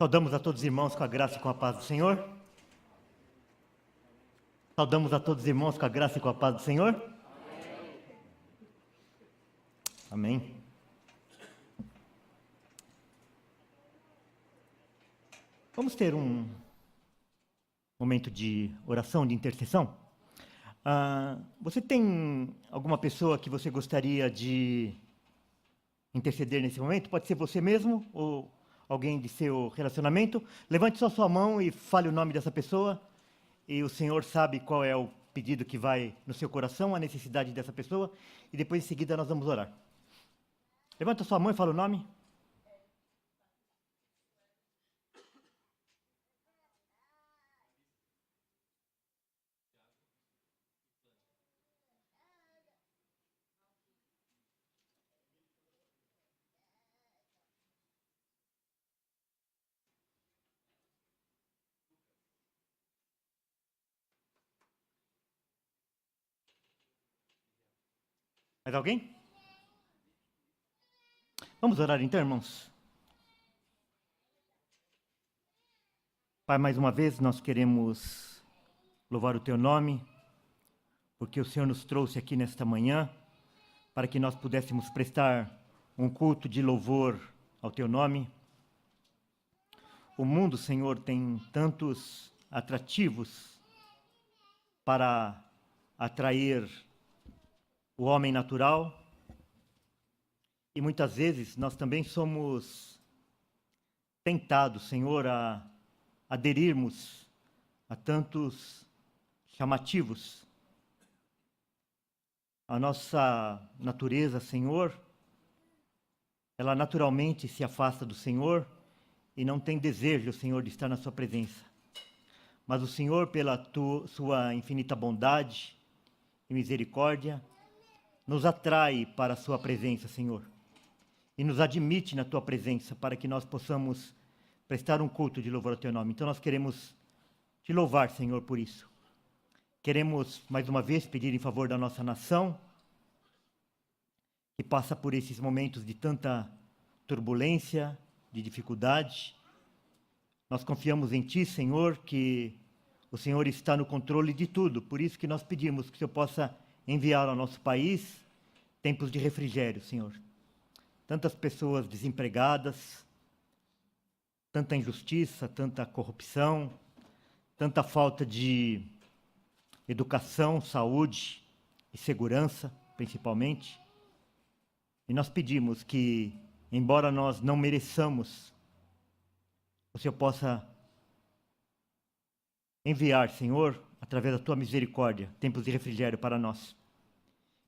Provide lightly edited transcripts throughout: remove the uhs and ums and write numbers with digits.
Saudamos a todos os irmãos com a graça e com a paz do Senhor. Saudamos a todos os irmãos com a graça e com a paz do Senhor. Amém. Vamos ter um momento de oração, de intercessão. Você tem alguma pessoa que você gostaria de interceder nesse momento? Pode ser você mesmo ou alguém de seu relacionamento. Levante só sua mão e fale o nome dessa pessoa. E o Senhor sabe qual é o pedido que vai no seu coração, a necessidade dessa pessoa. E depois, em seguida, nós vamos orar. Levanta sua mão e fala o nome. Mais alguém? Vamos orar então, irmãos. Pai, mais uma vez nós queremos louvar o Teu nome, porque o Senhor nos trouxe aqui nesta manhã para que nós pudéssemos prestar um culto de louvor ao Teu nome. O mundo, Senhor, tem tantos atrativos para atrair o homem natural, e muitas vezes nós também somos tentados, Senhor, a aderirmos a tantos chamativos. A nossa natureza, Senhor, ela naturalmente se afasta do Senhor e não tem desejo, Senhor, de estar na sua presença. Mas o Senhor, pela sua infinita bondade e misericórdia, nos atrai para a sua presença, Senhor, e nos admite na tua presença para que nós possamos prestar um culto de louvor ao teu nome. Então nós queremos te louvar, Senhor, por isso. Queremos, mais uma vez, pedir em favor da nossa nação, que passa por esses momentos de tanta turbulência, de dificuldade. Nós confiamos em ti, Senhor, que o Senhor está no controle de tudo. Por isso que nós pedimos que o Senhor possa enviar ao nosso país tempos de refrigério, Senhor. Tantas pessoas desempregadas, tanta injustiça, tanta corrupção, tanta falta de educação, saúde e segurança, principalmente. E nós pedimos que, embora nós não mereçamos, o Senhor possa enviar, Senhor, através da tua misericórdia, tempos de refrigério para nós.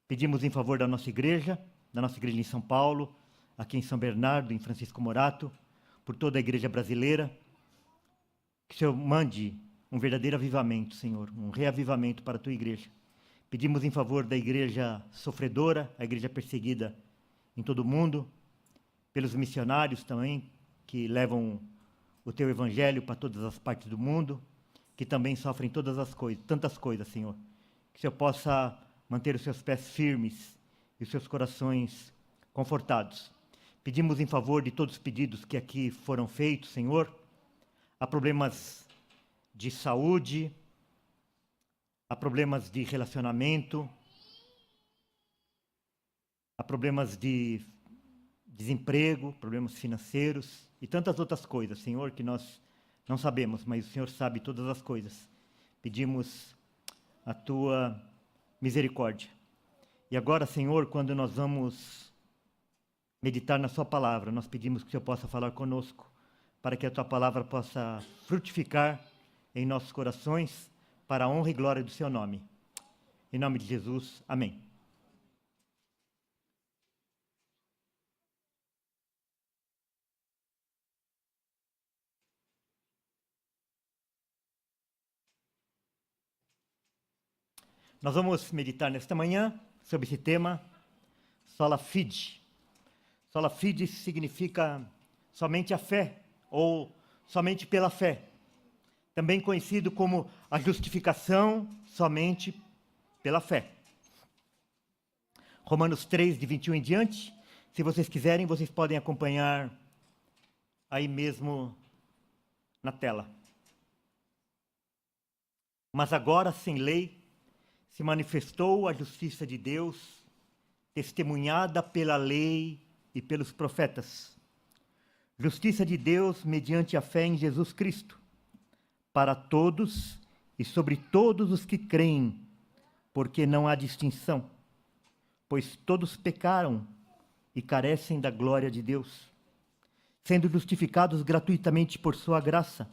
Pedimos em favor da nossa igreja em São Paulo, aqui em São Bernardo, em Francisco Morato, por toda a igreja brasileira, que o Senhor mande um verdadeiro avivamento, Senhor, um reavivamento para a tua igreja. Pedimos em favor da igreja sofredora, a igreja perseguida em todo o mundo, pelos missionários também, que levam o teu evangelho para todas as partes do mundo, que também sofrem todas as coisas, tantas coisas, Senhor. Que o Senhor possa manter os seus pés firmes e os seus corações confortados. Pedimos em favor de todos os pedidos que aqui foram feitos, Senhor. Há problemas de saúde, há problemas de relacionamento, há problemas de desemprego, problemas financeiros e tantas outras coisas, Senhor, que nós não sabemos, mas o Senhor sabe todas as coisas. Pedimos a tua misericórdia. E agora, Senhor, quando nós vamos meditar na sua palavra, nós pedimos que o Senhor possa falar conosco, para que a tua palavra possa frutificar em nossos corações, para a honra e glória do seu nome. Em nome de Jesus, amém. Nós vamos meditar nesta manhã sobre esse tema, sola fide. Sola fide significa somente a fé, ou somente pela fé. Também conhecido como a justificação somente pela fé. Romanos 3, de 21 em diante. Se vocês quiserem, vocês podem acompanhar aí mesmo na tela. Mas agora, sem lei, se manifestou a justiça de Deus, testemunhada pela lei e pelos profetas. Justiça de Deus mediante a fé em Jesus Cristo, para todos e sobre todos os que creem, porque não há distinção, pois todos pecaram e carecem da glória de Deus, sendo justificados gratuitamente por sua graça,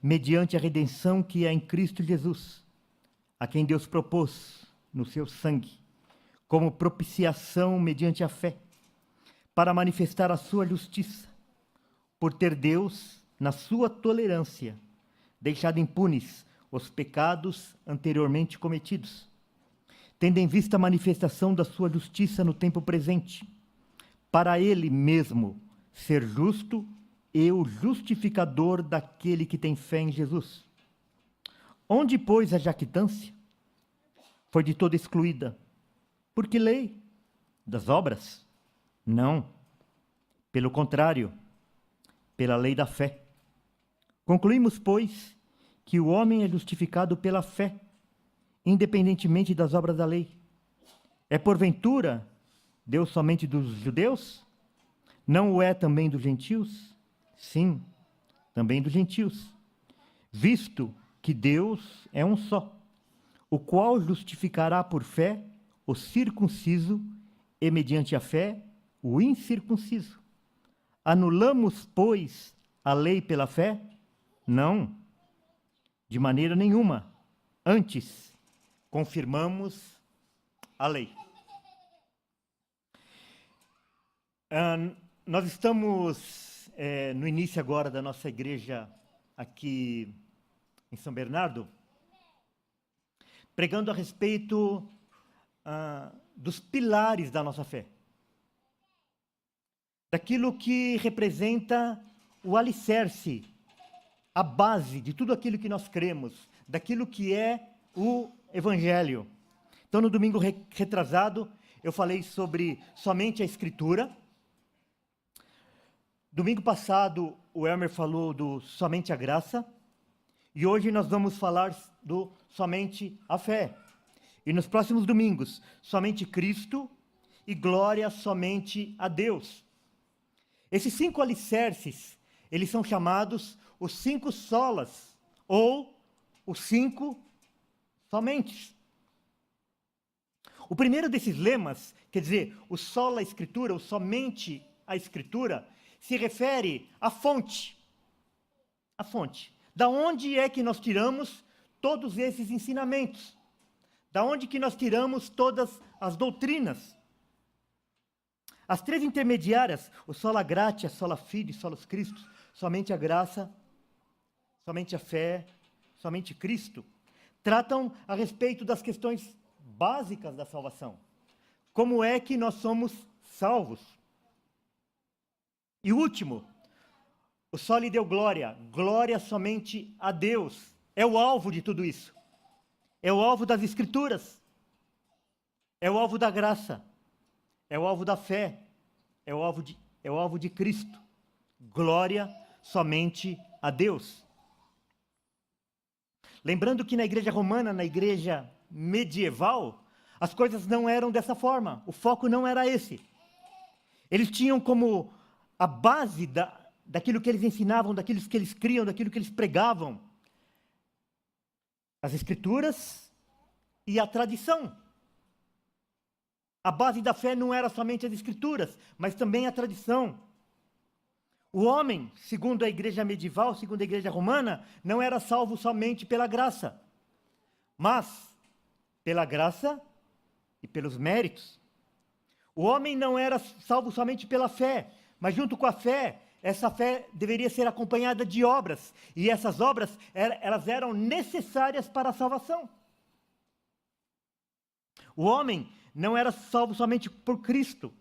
mediante a redenção que é em Cristo Jesus, a quem Deus propôs no seu sangue, como propiciação mediante a fé, para manifestar a sua justiça, por ter Deus, na sua tolerância, deixado impunes os pecados anteriormente cometidos, tendo em vista a manifestação da sua justiça no tempo presente, para ele mesmo ser justo e o justificador daquele que tem fé em Jesus. Onde, pois, a jactância? Foi de toda excluída. Por que lei? Das obras? Não. Pelo contrário, pela lei da fé. Concluímos, pois, que o homem é justificado pela fé, independentemente das obras da lei. É porventura Deus somente dos judeus? Não o é também dos gentios? Sim, também dos gentios. Visto que Deus é um só, o qual justificará por fé o circunciso e, mediante a fé, o incircunciso. Anulamos, pois, a lei pela fé? Não, de maneira nenhuma. Antes, confirmamos a lei. Nós estamos no início agora da nossa igreja aqui em São Bernardo, pregando a respeito dos pilares da nossa fé. Daquilo que representa o alicerce, a base de tudo aquilo que nós cremos, daquilo que é o Evangelho. Então, no domingo retrasado, eu falei sobre somente a Escritura. Domingo passado, o Elmer falou do somente a graça. E hoje nós vamos falar do somente a fé. E nos próximos domingos, somente Cristo e glória somente a Deus. Esses 5 alicerces, eles são chamados os 5 solas, ou os 5 somente. O primeiro desses lemas, quer dizer, o sola Escritura, o somente a Escritura, se refere à fonte. A fonte. Da onde é que nós tiramos todos esses ensinamentos? Da onde que nós tiramos todas as doutrinas? As 3 intermediárias, o sola gratia, sola fide, solus Christus, somente a graça, somente a fé, somente Cristo, tratam a respeito das questões básicas da salvação. Como é que nós somos salvos? E o último, o soli deu glória, glória somente a Deus. É o alvo de tudo isso. É o alvo das Escrituras. É o alvo da graça. É o alvo da fé. É o alvo de Cristo. Glória somente a Deus. Lembrando que na igreja romana, na igreja medieval, as coisas não eram dessa forma. O foco não era esse. Eles tinham como a base daquilo que eles ensinavam, daquilo que eles criam, daquilo que eles pregavam, as Escrituras e a tradição. A base da fé não era somente as Escrituras, mas também a tradição. O homem, segundo a igreja medieval, segundo a igreja romana, não era salvo somente pela graça, mas pela graça e pelos méritos. O homem não era salvo somente pela fé, mas junto com a fé, essa fé deveria ser acompanhada de obras, e essas obras, elas eram necessárias para a salvação. O homem não era salvo somente por Cristo,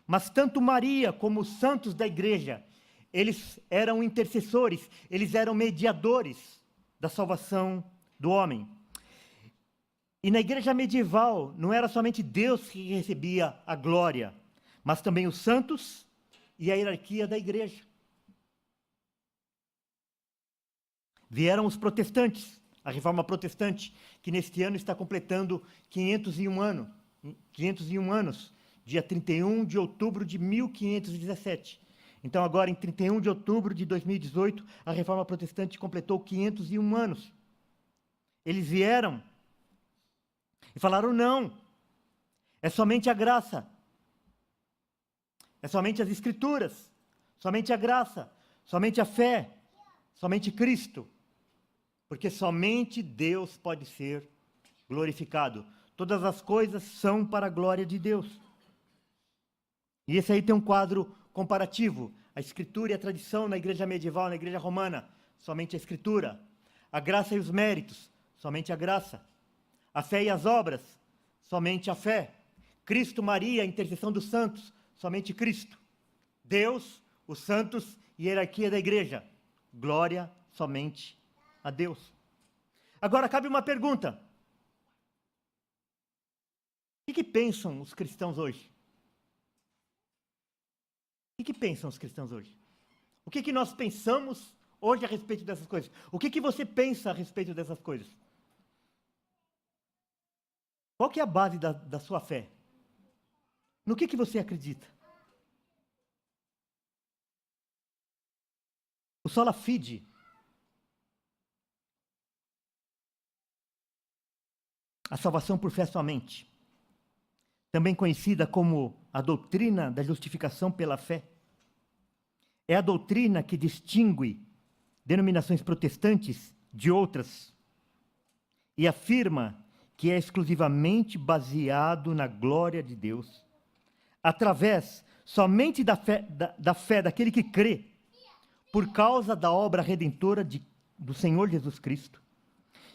mas tanto Maria como os santos da igreja, eles eram intercessores, eles eram mediadores da salvação do homem. E na igreja medieval, não era somente Deus que recebia a glória, mas também os santos e a hierarquia da igreja. Vieram os protestantes, a Reforma Protestante, que neste ano está completando 501 anos, dia 31 de outubro de 1517. Então, agora, em 31 de outubro de 2018, a Reforma Protestante completou 501 anos. Eles vieram e falaram: não, é somente a graça, é somente as Escrituras, somente a graça, somente a fé, somente Cristo, porque somente Deus pode ser glorificado. Todas as coisas são para a glória de Deus. E esse aí tem um quadro comparativo: a Escritura e a tradição na igreja medieval, na igreja romana, somente a Escritura. A graça e os méritos, somente a graça. A fé e as obras, somente a fé. Cristo, Maria, a intercessão dos santos, somente Cristo. Deus, os santos e a hierarquia da igreja, glória somente a Deus. Agora cabe uma pergunta: o que pensam os cristãos hoje? O que pensam os cristãos hoje? O que nós pensamos hoje a respeito dessas coisas? O que você pensa a respeito dessas coisas? Qual que é a base da sua fé? No que você acredita? O sola fide, a salvação por fé somente, também conhecida como a doutrina da justificação pela fé, é a doutrina que distingue denominações protestantes de outras e afirma que é exclusivamente baseado na glória de Deus, através somente da fé daquele que crê, por causa da obra redentora do Senhor Jesus Cristo,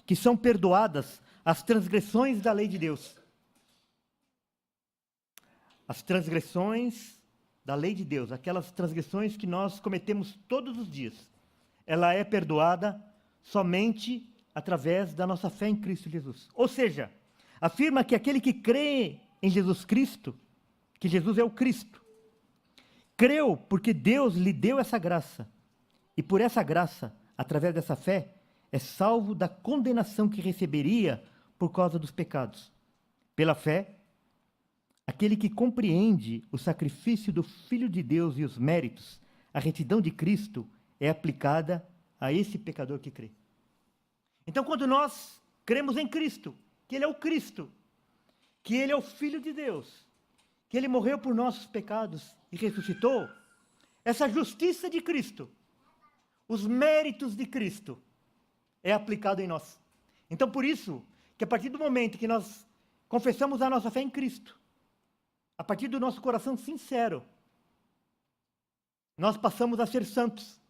que são perdoadas as transgressões da lei de Deus. As transgressões da lei de Deus, aquelas transgressões que nós cometemos todos os dias, ela é perdoada somente através da nossa fé em Cristo Jesus. Ou seja, afirma que aquele que crê em Jesus Cristo, que Jesus é o Cristo, creu porque Deus lhe deu essa graça, e por essa graça, através dessa fé, é salvo da condenação que receberia por causa dos pecados. Pela fé, aquele que compreende o sacrifício do Filho de Deus e os méritos, a retidão de Cristo, é aplicada a esse pecador que crê. Então, quando nós cremos em Cristo, que Ele é o Cristo, que Ele é o Filho de Deus, que Ele morreu por nossos pecados e ressuscitou, essa justiça de Cristo, os méritos de Cristo, é aplicado em nós. Então, por isso, que a partir do momento que nós confessamos a nossa fé em Cristo, a partir do nosso coração sincero, nós passamos a ser santos.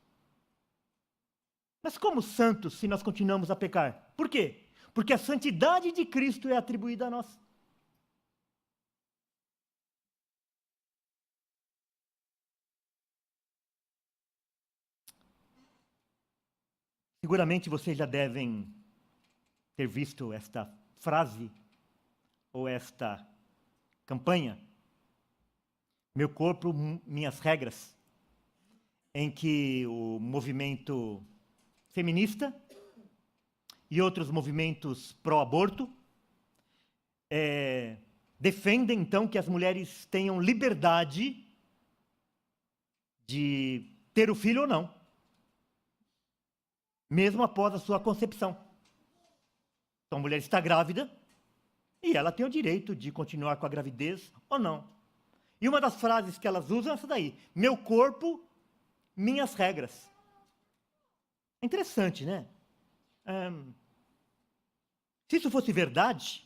Mas como santos se nós continuamos a pecar? Por quê? Porque a santidade de Cristo é atribuída a nós. Seguramente vocês já devem ter visto esta frase ou esta campanha: meu corpo, minhas regras, em que o movimento feminista e outros movimentos pró-aborto defendem, então, que as mulheres tenham liberdade de ter o filho ou não, mesmo após a sua concepção. Então, a mulher está grávida e ela tem o direito de continuar com a gravidez ou não. E uma das frases que elas usam é essa daí: meu corpo, minhas regras. É interessante, né? Se isso fosse verdade,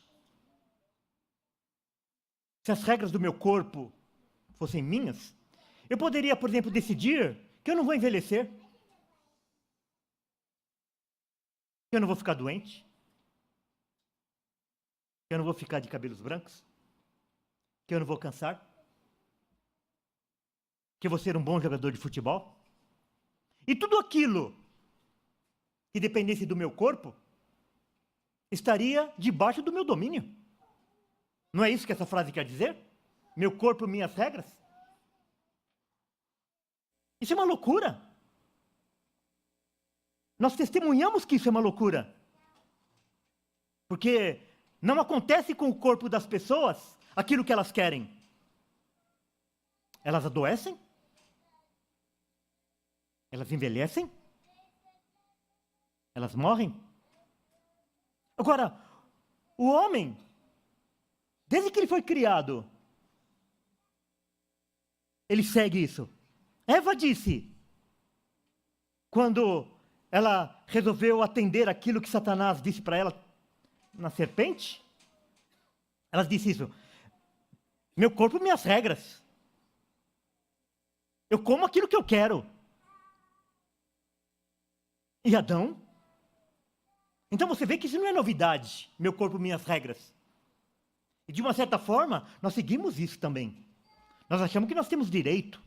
se as regras do meu corpo fossem minhas, eu poderia, por exemplo, decidir que eu não vou envelhecer, que eu não vou ficar doente, que eu não vou ficar de cabelos brancos, que eu não vou cansar, que eu vou ser um bom jogador de futebol. E tudo aquilo que dependesse do meu corpo estaria debaixo do meu domínio. Não é isso que essa frase quer dizer? Meu corpo, minhas regras? Isso é uma loucura. Nós testemunhamos que isso é uma loucura. Porque não acontece com o corpo das pessoas aquilo que elas querem. Elas adoecem, elas envelhecem, elas morrem. Agora, o homem, desde que ele foi criado, ele segue isso. Eva disse, quando ela resolveu atender aquilo que Satanás disse para ela na serpente, ela disse isso: meu corpo, minhas regras. Eu como aquilo que eu quero. E Adão? Então você vê que isso não é novidade, meu corpo, minhas regras. E de uma certa forma, nós seguimos isso também. Nós achamos que nós temos direito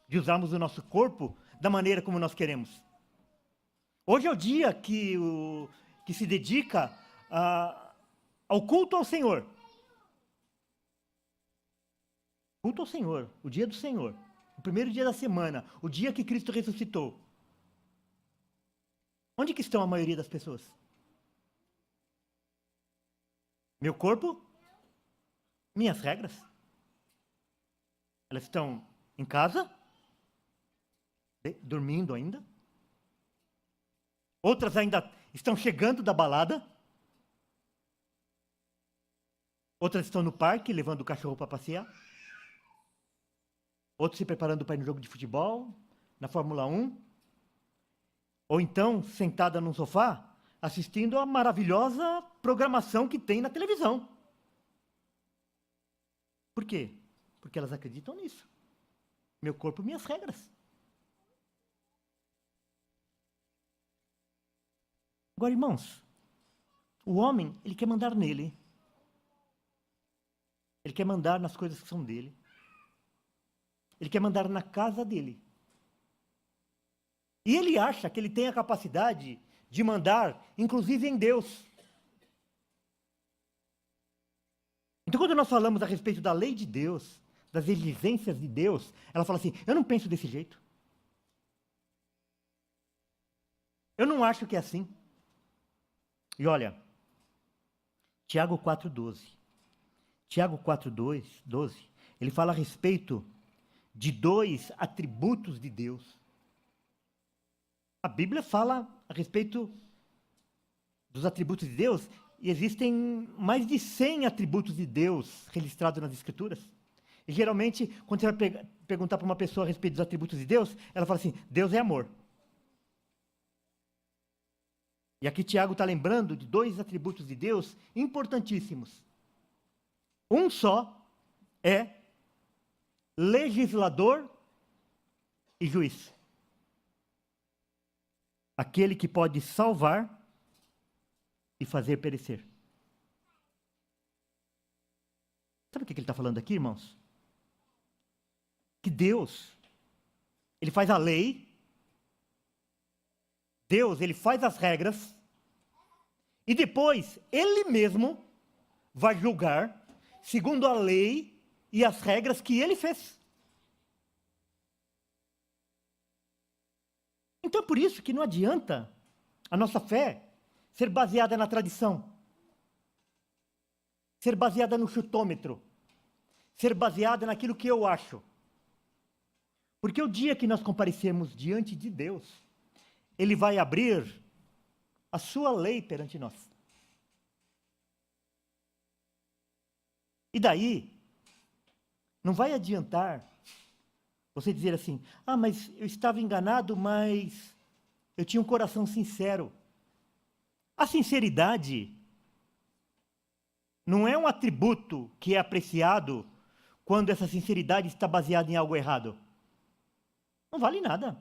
de usarmos o nosso corpo da maneira como nós queremos. Hoje é o dia que se dedica ao culto ao Senhor. Culto ao Senhor, o dia do Senhor. O primeiro dia da semana, o dia que Cristo ressuscitou. Onde que estão a maioria das pessoas? Meu corpo, minhas regras. Elas estão em casa, dormindo ainda. Outras ainda estão chegando da balada. Outras estão no parque, levando o cachorro para passear. Outros se preparando para ir no jogo de futebol, na Fórmula 1. Ou então, sentada num sofá, assistindo a maravilhosa programação que tem na televisão. Por quê? Porque elas acreditam nisso. Meu corpo, minhas regras. Agora, irmãos, o homem, ele quer mandar nele. Ele quer mandar nas coisas que são dele. Ele quer mandar na casa dele. E ele acha que ele tem a capacidade de mandar, inclusive em Deus. Então, quando nós falamos a respeito da lei de Deus, das exigências de Deus, ela fala assim: eu não penso desse jeito. Eu não acho que é assim. E olha, Tiago 4,12. Tiago 4,12, ele fala a respeito de dois atributos de Deus. A Bíblia fala a respeito dos atributos de Deus, e existem mais de 100 atributos de Deus registrados nas Escrituras. E geralmente, quando você vai perguntar para uma pessoa a respeito dos atributos de Deus, ela fala assim: Deus é amor. E aqui Tiago está lembrando de dois atributos de Deus importantíssimos. Um só é legislador e juiz. Aquele que pode salvar e fazer perecer. Sabe o que ele está falando aqui, irmãos? Que Deus, ele faz a lei, Deus, ele faz as regras, e depois ele mesmo vai julgar segundo a lei e as regras que ele fez. Então é por isso que não adianta a nossa fé ser baseada na tradição, ser baseada no chutômetro, ser baseada naquilo que eu acho. Porque o dia que nós comparecermos diante de Deus, Ele vai abrir a sua lei perante nós. E daí, não vai adiantar você dizer assim: ah, mas eu estava enganado, mas eu tinha um coração sincero. A sinceridade não é um atributo que é apreciado quando essa sinceridade está baseada em algo errado. Não vale nada.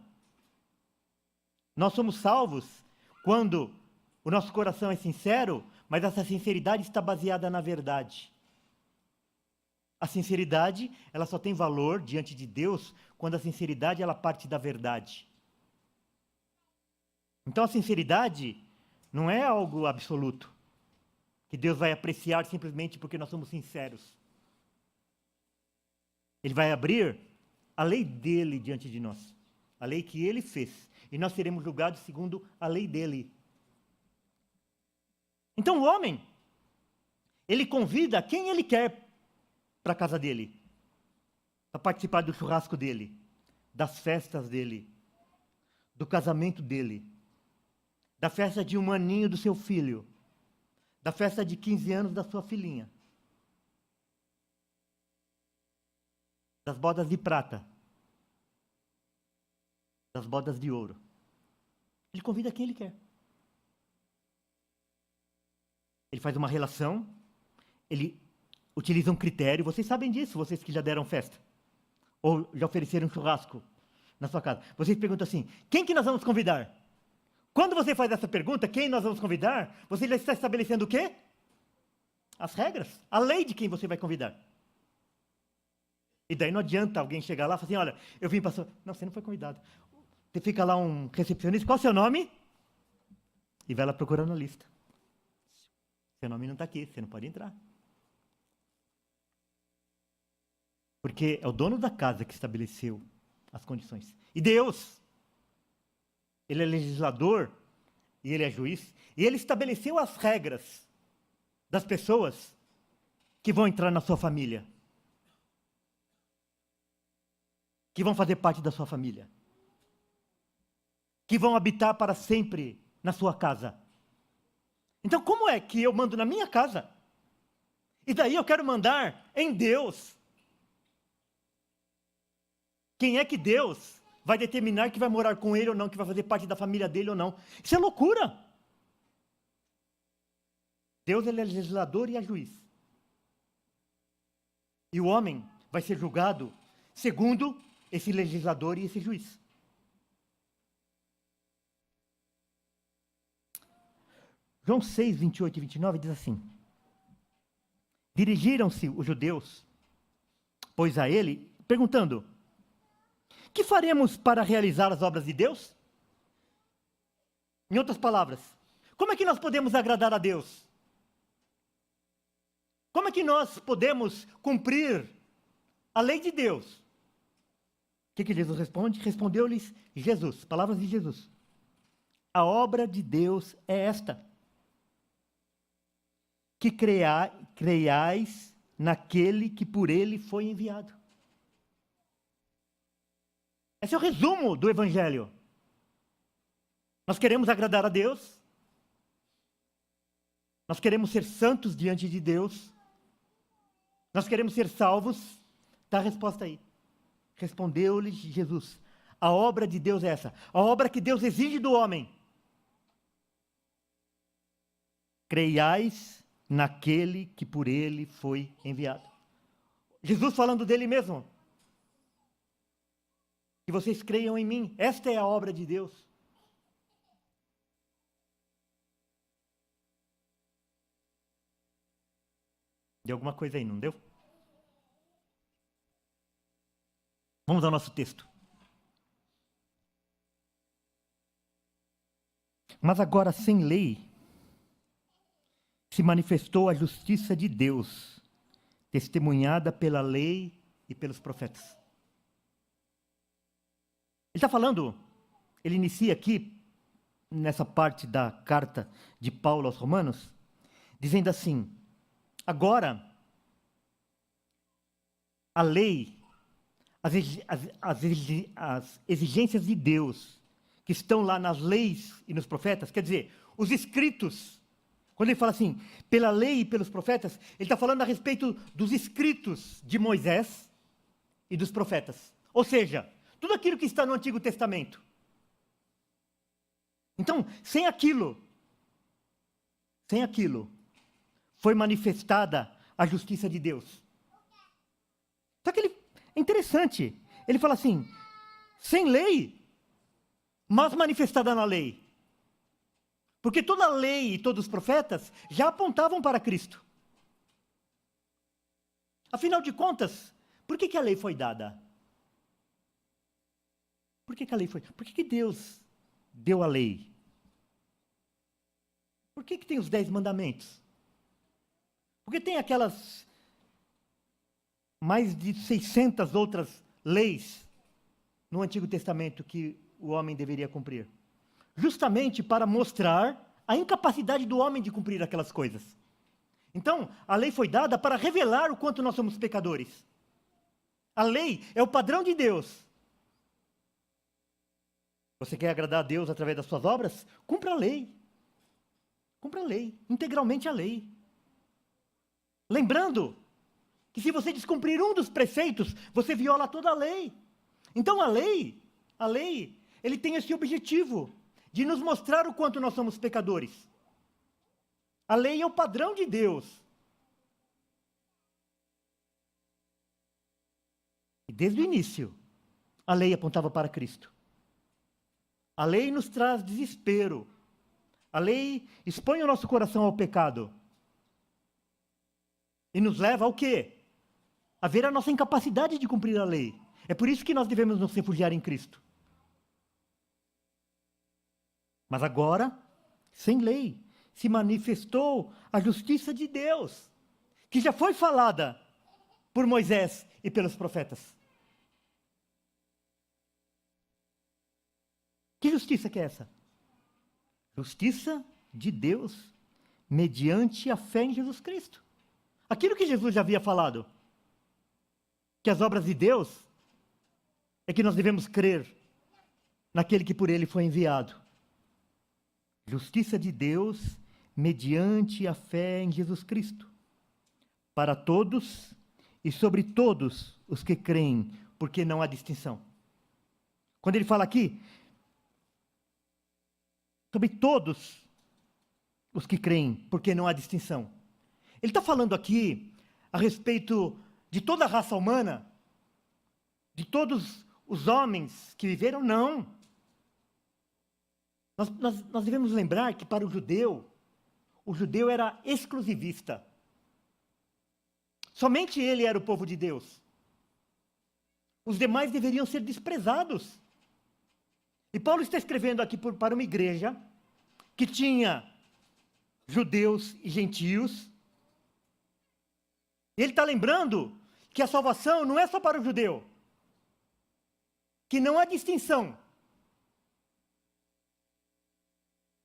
Nós somos salvos quando o nosso coração é sincero, mas essa sinceridade está baseada na verdade. A sinceridade, ela só tem valor diante de Deus quando a sinceridade ela parte da verdade. Então a sinceridade não é algo absoluto, que Deus vai apreciar simplesmente porque nós somos sinceros. Ele vai abrir a lei dele diante de nós, a lei que ele fez, e nós seremos julgados segundo a lei dele. Então o homem, ele convida quem ele quer para a casa dele, para participar do churrasco dele, das festas dele, do casamento dele, da festa de 1 aninho do seu filho, da festa de 15 anos da sua filhinha, das bodas de prata, das bodas de ouro. Ele convida quem ele quer. Ele faz uma relação, ele utiliza um critério, vocês sabem disso, vocês que já deram festa, ou já ofereceram um churrasco na sua casa. Vocês perguntam assim, quem que nós vamos convidar? Quando você faz essa pergunta, quem nós vamos convidar, você já está estabelecendo o quê? As regras, a lei de quem você vai convidar. E daí não adianta alguém chegar lá e falar assim, olha, eu vim para... Não, você não foi convidado. Você fica lá um recepcionista, qual é o seu nome? E vai lá procurando a lista. Seu nome não está aqui, você não pode entrar. Porque é o dono da casa que estabeleceu as condições. E Deus, ele é legislador, e ele é juiz, e ele estabeleceu as regras das pessoas que vão entrar na sua família. Que vão fazer parte da sua família. Que vão habitar para sempre na sua casa. Então, como é que eu mando na minha casa? E daí eu quero mandar em Deus. Quem é que Deus vai determinar que vai morar com ele ou não, que vai fazer parte da família dele ou não? Isso é loucura. Deus, ele é legislador e é juiz. E o homem vai ser julgado segundo esse legislador e esse juiz. João 6, 28 e 29 diz assim: dirigiram-se os judeus, pois a ele, perguntando: que faremos para realizar as obras de Deus? Em outras palavras, como é que nós podemos agradar a Deus? Como é que nós podemos cumprir a lei de Deus? O que Jesus responde? Respondeu-lhes Jesus, palavras de Jesus: a obra de Deus é esta, que creiais naquele que por ele foi enviado. Esse é o resumo do Evangelho. Nós queremos agradar a Deus, nós queremos ser santos diante de Deus, nós queremos ser salvos. Está a resposta aí. Respondeu-lhes Jesus: a obra de Deus é essa, a obra que Deus exige do homem. Creiais naquele que por ele foi enviado. Jesus falando dele mesmo. Que vocês creiam em mim, esta é a obra de Deus. Deu alguma coisa aí, não deu? Vamos ao nosso texto. Mas agora, sem lei, se manifestou a justiça de Deus, testemunhada pela lei e pelos profetas. Ele está falando, ele inicia aqui, nessa parte da carta de Paulo aos Romanos, dizendo assim: agora, a lei, as exigências de Deus, que estão lá nas leis e nos profetas, quer dizer, os escritos. Quando ele fala assim, pela lei e pelos profetas, ele está falando a respeito dos escritos de Moisés e dos profetas. Ou seja, tudo aquilo que está no Antigo Testamento. Então, sem aquilo, foi manifestada a justiça de Deus. Só que é interessante, ele fala assim, sem lei, mas manifestada na lei. Porque toda a lei e todos os profetas já apontavam para Cristo. Afinal de contas, por que a lei foi dada? Por que a lei foi? Por que Deus deu a lei? Por que tem os 10 mandamentos? Porque tem aquelas mais de 600 outras leis no Antigo Testamento que o homem deveria cumprir? Justamente para mostrar a incapacidade do homem de cumprir aquelas coisas. Então, a lei foi dada para revelar o quanto nós somos pecadores. A lei é o padrão de Deus. Você quer agradar a Deus através das suas obras? Cumpra a lei. Cumpra a lei, integralmente a lei. Lembrando que se você descumprir um dos preceitos, você viola toda a lei. Então a lei, ele tem esse objetivo de nos mostrar o quanto nós somos pecadores. A lei é o padrão de Deus. E desde o início, a lei apontava para Cristo. A lei nos traz desespero. A lei expõe o nosso coração ao pecado. E nos leva ao quê? A ver a nossa incapacidade de cumprir a lei. É por isso que nós devemos nos refugiar em Cristo. Mas agora, sem lei, se manifestou a justiça de Deus, que já foi falada por Moisés e pelos profetas. Que justiça que é essa? Justiça de Deus, mediante a fé em Jesus Cristo. Aquilo que Jesus já havia falado, que as obras de Deus é que nós devemos crer naquele que por ele foi enviado. Justiça de Deus, mediante a fé em Jesus Cristo, para todos e sobre todos os que creem, porque não há distinção. Quando ele fala aqui, sobre todos os que creem, porque não há distinção. Ele está falando aqui a respeito de toda a raça humana, de todos os homens que viveram, não. Nós devemos lembrar que para o judeu era exclusivista. Somente ele era o povo de Deus. Os demais deveriam ser desprezados. E Paulo está escrevendo aqui para uma igreja que tinha judeus e gentios. E ele está lembrando que a salvação não é só para o judeu, que não há distinção.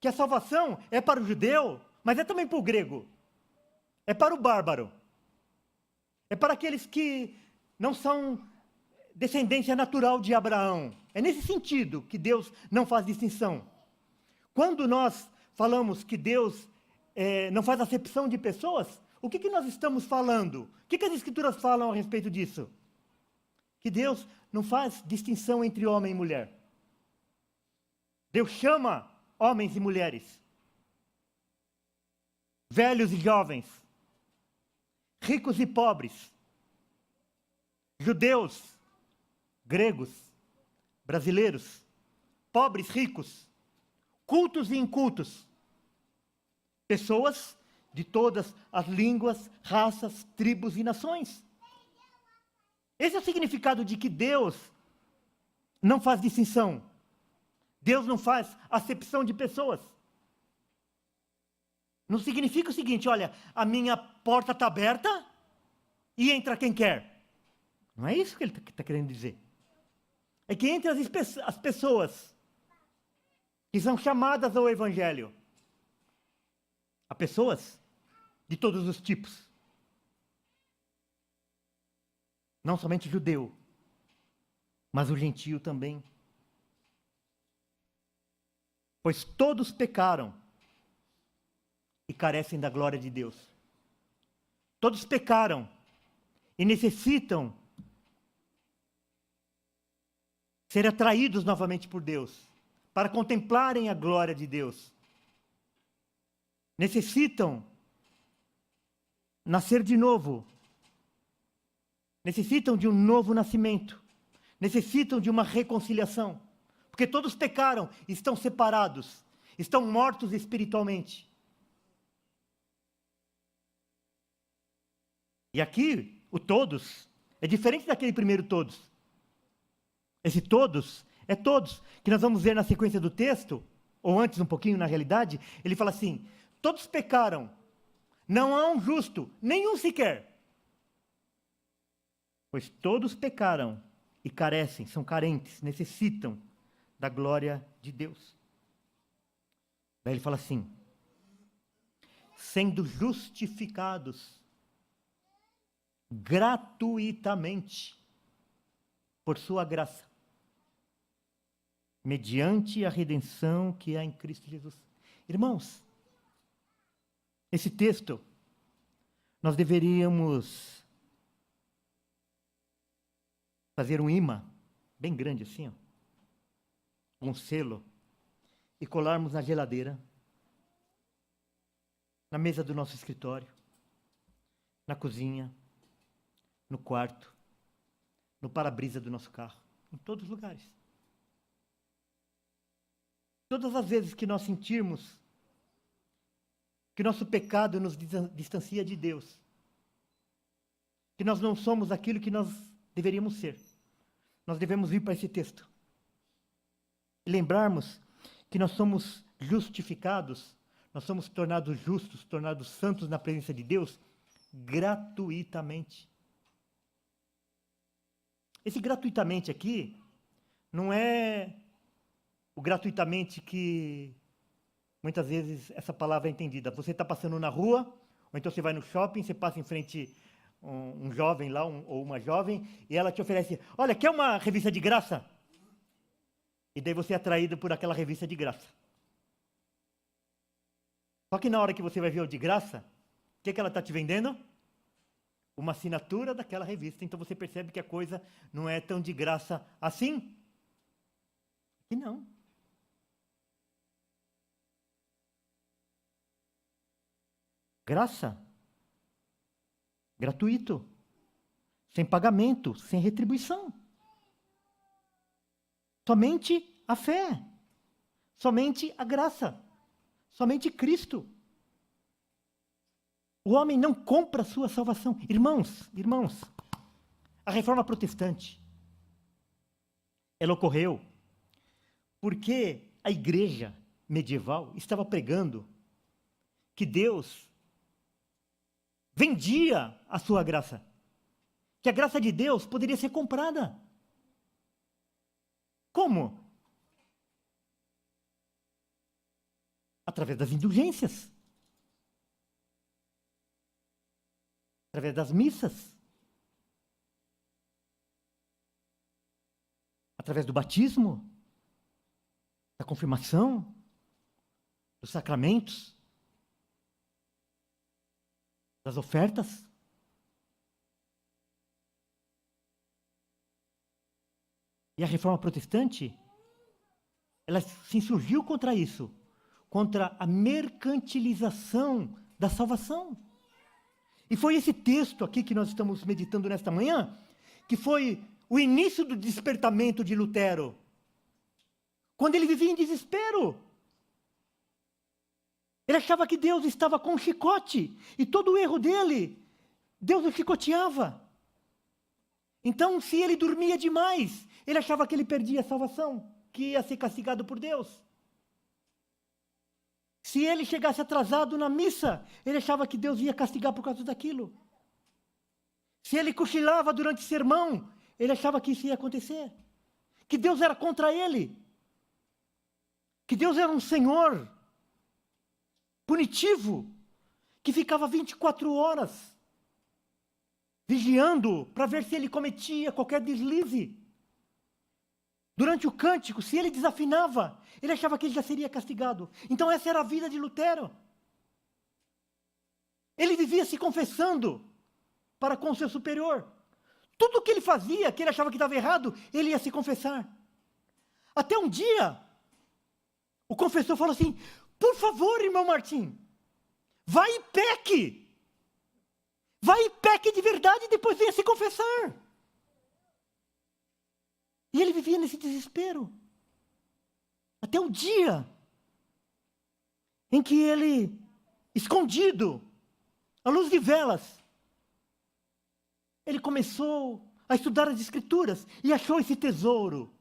Que a salvação é para o judeu, mas é também para o grego. É para o bárbaro. É para aqueles que não são descendência natural de Abraão. É nesse sentido que Deus não faz distinção. Quando nós falamos que Deus não faz acepção de pessoas, o que nós estamos falando? O que as Escrituras falam a respeito disso? Que Deus não faz distinção entre homem e mulher. Deus chama homens e mulheres, velhos e jovens, ricos e pobres, judeus, gregos, brasileiros, pobres, ricos, cultos e incultos, pessoas de todas as línguas, raças, tribos e nações. Esse é o significado de que Deus não faz distinção. Deus não faz acepção de pessoas. Não significa o seguinte, olha, a minha porta está aberta e entra quem quer. Não é isso que ele está querendo dizer. É que entre as pessoas que são chamadas ao Evangelho, há pessoas de todos os tipos. Não somente o judeu, mas o gentio também. Pois todos pecaram e carecem da glória de Deus. Todos pecaram e necessitam ser atraídos novamente por Deus, para contemplarem a glória de Deus. Necessitam nascer de novo. Necessitam de um novo nascimento. Necessitam de uma reconciliação. Porque todos pecaram, estão separados, estão mortos espiritualmente. E aqui, o todos, é diferente daquele primeiro todos. Esse todos, é todos, que nós vamos ver na sequência do texto, ou antes um pouquinho na realidade, ele fala assim, todos pecaram, não há um justo, nenhum sequer. Pois todos pecaram e carecem, são carentes, necessitam da glória de Deus. Daí ele fala assim: sendo justificados gratuitamente por sua graça, mediante a redenção que há em Cristo Jesus. Irmãos, esse texto, nós deveríamos fazer um imã, bem grande assim, ó, um selo, e colarmos na geladeira, na mesa do nosso escritório, na cozinha, no quarto, no para-brisa do nosso carro, em todos os lugares. Todas as vezes que nós sentirmos que nosso pecado nos distancia de Deus, que nós não somos aquilo que nós deveríamos ser, nós devemos vir para esse texto e lembrarmos que nós somos justificados, nós somos tornados justos, tornados santos na presença de Deus, gratuitamente. Esse gratuitamente aqui, não é o gratuitamente que muitas vezes essa palavra é entendida. Você está passando na rua, ou então você vai no shopping, você passa em frente um jovem lá, ou uma jovem, e ela te oferece: olha, quer uma revista de graça? E daí você é atraído por aquela revista de graça. Só que na hora que você vai ver o de graça, o que ela está te vendendo? Uma assinatura daquela revista. Então você percebe que a coisa não é tão de graça assim? E não. Graça. Gratuito. Sem pagamento, sem retribuição. Somente a fé. Somente a graça. Somente Cristo. O homem não compra a sua salvação. Irmãos, a reforma protestante, ela ocorreu porque a igreja medieval estava pregando que Deus vendia a sua graça. Que a graça de Deus poderia ser comprada. Como? Através das indulgências. Através das missas. Através do batismo. Da confirmação. Dos sacramentos. Das ofertas. E a reforma protestante, ela se insurgiu contra isso, contra a mercantilização da salvação. E foi esse texto aqui que nós estamos meditando nesta manhã, que foi o início do despertamento de Lutero, quando ele vivia em desespero. Ele achava que Deus estava com um chicote, e todo o erro dele, Deus o chicoteava. Então, se ele dormia demais, ele achava que ele perdia a salvação, que ia ser castigado por Deus. Se ele chegasse atrasado na missa, ele achava que Deus ia castigar por causa daquilo. Se ele cochilava durante o sermão, ele achava que isso ia acontecer. Que Deus era contra ele. Que Deus era um Senhor punitivo, que ficava 24 horas vigiando para ver se ele cometia qualquer deslize. Durante o cântico, se ele desafinava, ele achava que ele já seria castigado. Então essa era a vida de Lutero. Ele vivia se confessando para com o seu superior. Tudo o que ele fazia, que ele achava que estava errado, ele ia se confessar. Até um dia, o confessor falou assim: por favor, irmão Martim, vai e peque. Vai e peque de verdade e depois venha se confessar. E ele vivia nesse desespero. Até o dia em que ele, escondido, à luz de velas, ele começou a estudar as Escrituras e achou esse tesouro.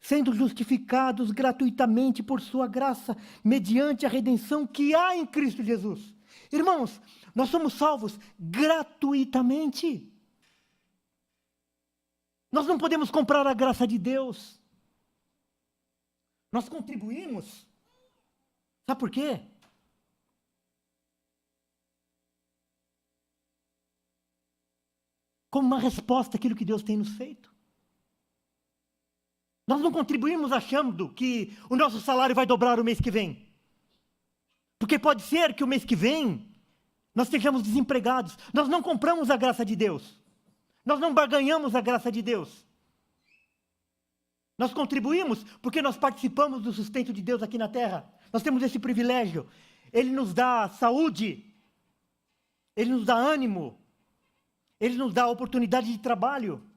Sendo justificados gratuitamente por sua graça, mediante a redenção que há em Cristo Jesus. Irmãos, nós somos salvos gratuitamente. Nós não podemos comprar a graça de Deus. Nós contribuímos. Sabe por quê? Como uma resposta àquilo que Deus tem nos feito. Nós não contribuímos achando que o nosso salário vai dobrar o mês que vem. Porque pode ser que o mês que vem nós estejamos desempregados. Nós não compramos a graça de Deus. Nós não barganhamos a graça de Deus. Nós contribuímos porque nós participamos do sustento de Deus aqui na terra. Nós temos esse privilégio. Ele nos dá saúde. Ele nos dá ânimo. Ele nos dá oportunidade de trabalho.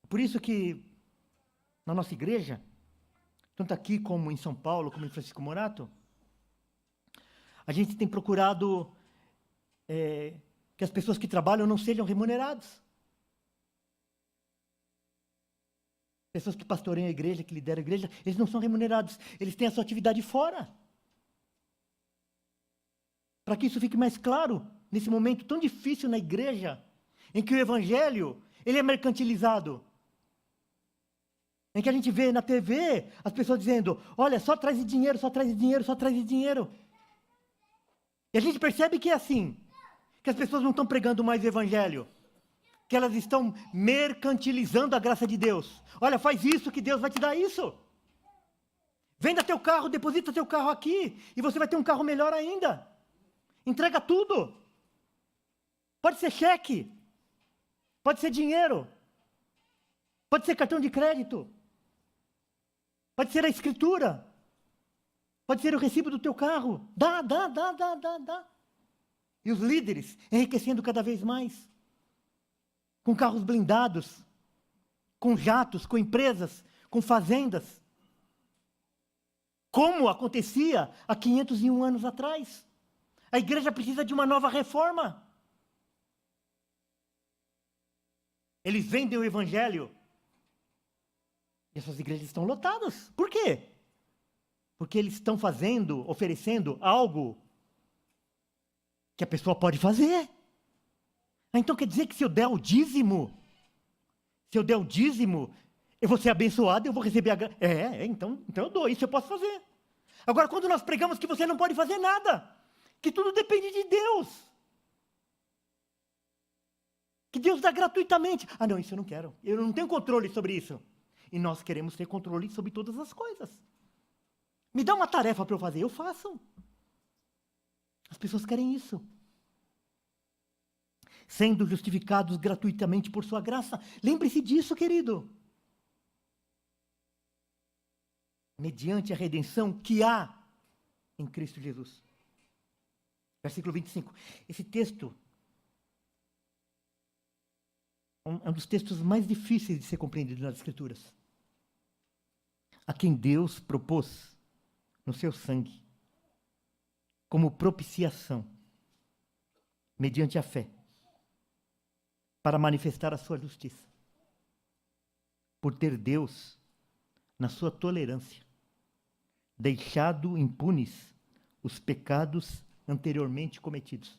Por isso que na nossa igreja, tanto aqui como em São Paulo, como em Francisco Morato, a gente tem procurado que as pessoas que trabalham não sejam remuneradas. Pessoas que pastoreiam a igreja, que lideram a igreja, eles não são remunerados. Eles têm a sua atividade fora. Para que isso fique mais claro, nesse momento tão difícil na igreja, em que o evangelho, ele é mercantilizado. Em que a gente vê na TV as pessoas dizendo, olha, só traz dinheiro, só traz dinheiro, só traz dinheiro. E a gente percebe que é assim, que as pessoas não estão pregando mais o evangelho, que elas estão mercantilizando a graça de Deus. Olha, faz isso que Deus vai te dar isso. Venda teu carro, deposita teu carro aqui, e você vai ter um carro melhor ainda. Entrega tudo. Pode ser cheque, pode ser dinheiro, pode ser cartão de crédito, pode ser a escritura, pode ser o recibo do teu carro. Dá. E os líderes enriquecendo cada vez mais, com carros blindados, com jatos, com empresas, com fazendas, como acontecia há 501 anos atrás. A igreja precisa de uma nova reforma. Eles vendem o evangelho e essas igrejas estão lotadas. Por quê? Porque eles estão oferecendo algo que a pessoa pode fazer. Então quer dizer que se eu der o dízimo, eu vou ser abençoado, eu vou receber a graça. Então eu dou, isso eu posso fazer. Agora, quando nós pregamos que você não pode fazer nada, que tudo depende de Deus, que Deus dá gratuitamente. Ah, não, isso eu não quero. Eu não tenho controle sobre isso. E nós queremos ter controle sobre todas as coisas. Me dá uma tarefa para eu fazer, eu faço. As pessoas querem isso. Sendo justificados gratuitamente por sua graça. Lembre-se disso, querido. Mediante a redenção que há em Cristo Jesus. Versículo 25. Esse texto é um dos textos mais difíceis de ser compreendido nas Escrituras. A quem Deus propôs no seu sangue, como propiciação, mediante a fé, para manifestar a sua justiça. Por ter Deus, na sua tolerância, deixado impunes os pecados anteriormente cometidos.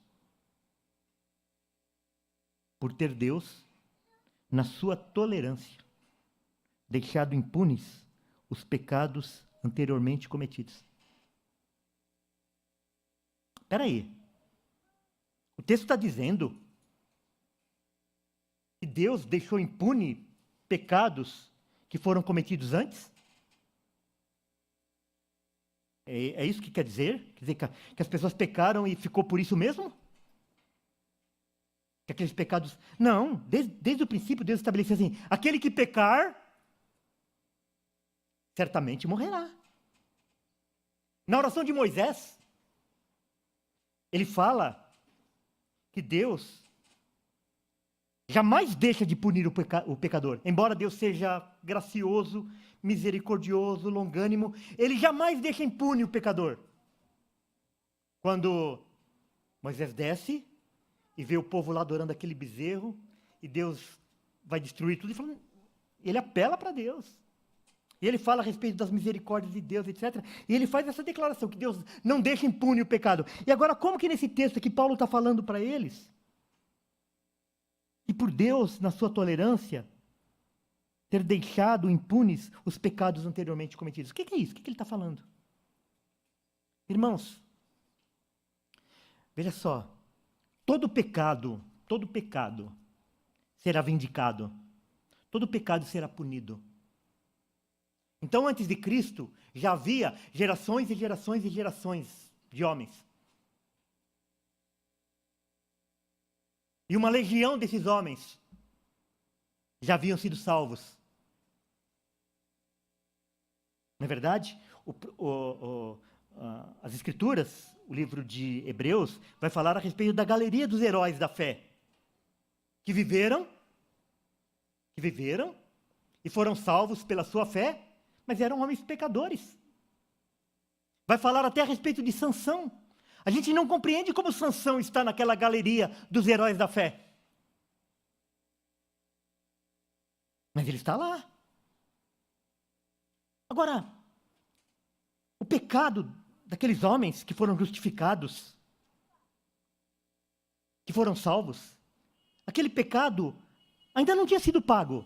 Por ter Deus, na sua tolerância, deixado impunes os pecados anteriormente cometidos. Espera aí. O texto está dizendo que Deus deixou impune pecados que foram cometidos antes? É isso que quer dizer? Quer dizer que as pessoas pecaram e ficou por isso mesmo? Que aqueles pecados... Não, desde o princípio Deus estabeleceu assim, aquele que pecar, certamente morrerá. Na oração de Moisés, ele fala que Deus jamais deixa de punir o pecador. Embora Deus seja gracioso, misericordioso, longânimo, ele jamais deixa impune o pecador. Quando Moisés desce e vê o povo lá adorando aquele bezerro, e Deus vai destruir tudo, ele apela para Deus. E ele fala a respeito das misericórdias de Deus, etc. E ele faz essa declaração, que Deus não deixa impune o pecado. E agora, como que nesse texto que Paulo está falando para eles, E por Deus, na sua tolerância, ter deixado impunes os pecados anteriormente cometidos. O que é isso? O que ele está falando? Irmãos, veja só, todo pecado será vindicado, todo pecado será punido. Então, antes de Cristo, já havia gerações e gerações e gerações de homens. E uma legião desses homens já haviam sido salvos. Não é verdade? As Escrituras, o livro de Hebreus, vai falar a respeito da galeria dos heróis da fé, que viveram e foram salvos pela sua fé, mas eram homens pecadores. Vai falar até a respeito de Sansão. A gente não compreende como Sansão está naquela galeria dos heróis da fé. Mas ele está lá. Agora, o pecado daqueles homens que foram justificados, que foram salvos, aquele pecado ainda não tinha sido pago.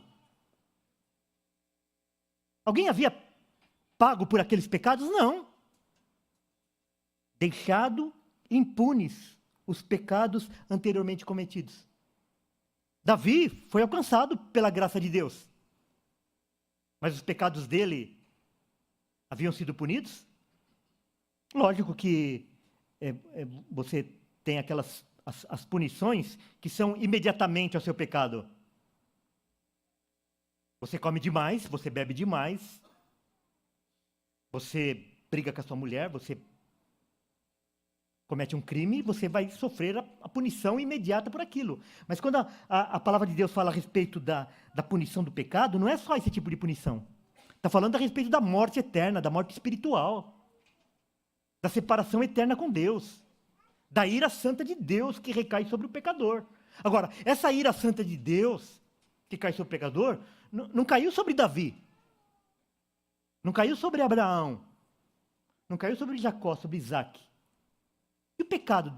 Alguém havia pago por aqueles pecados? Não. Deixado impunes os pecados anteriormente cometidos. Davi foi alcançado pela graça de Deus. Mas os pecados dele haviam sido punidos? Lógico que você tem aquelas as punições que são imediatamente ao seu pecado. Você come demais, você bebe demais, você briga com a sua mulher, você comete um crime, você vai sofrer a punição imediata por aquilo. Mas quando a palavra de Deus fala a respeito da punição do pecado, não é só esse tipo de punição. Está falando a respeito da morte eterna, da morte espiritual, da separação eterna com Deus, da ira santa de Deus que recai sobre o pecador. Agora, essa ira santa de Deus que cai sobre o pecador, não caiu sobre Davi, não caiu sobre Abraão, não caiu sobre Jacó, sobre Isaac. E o pecado?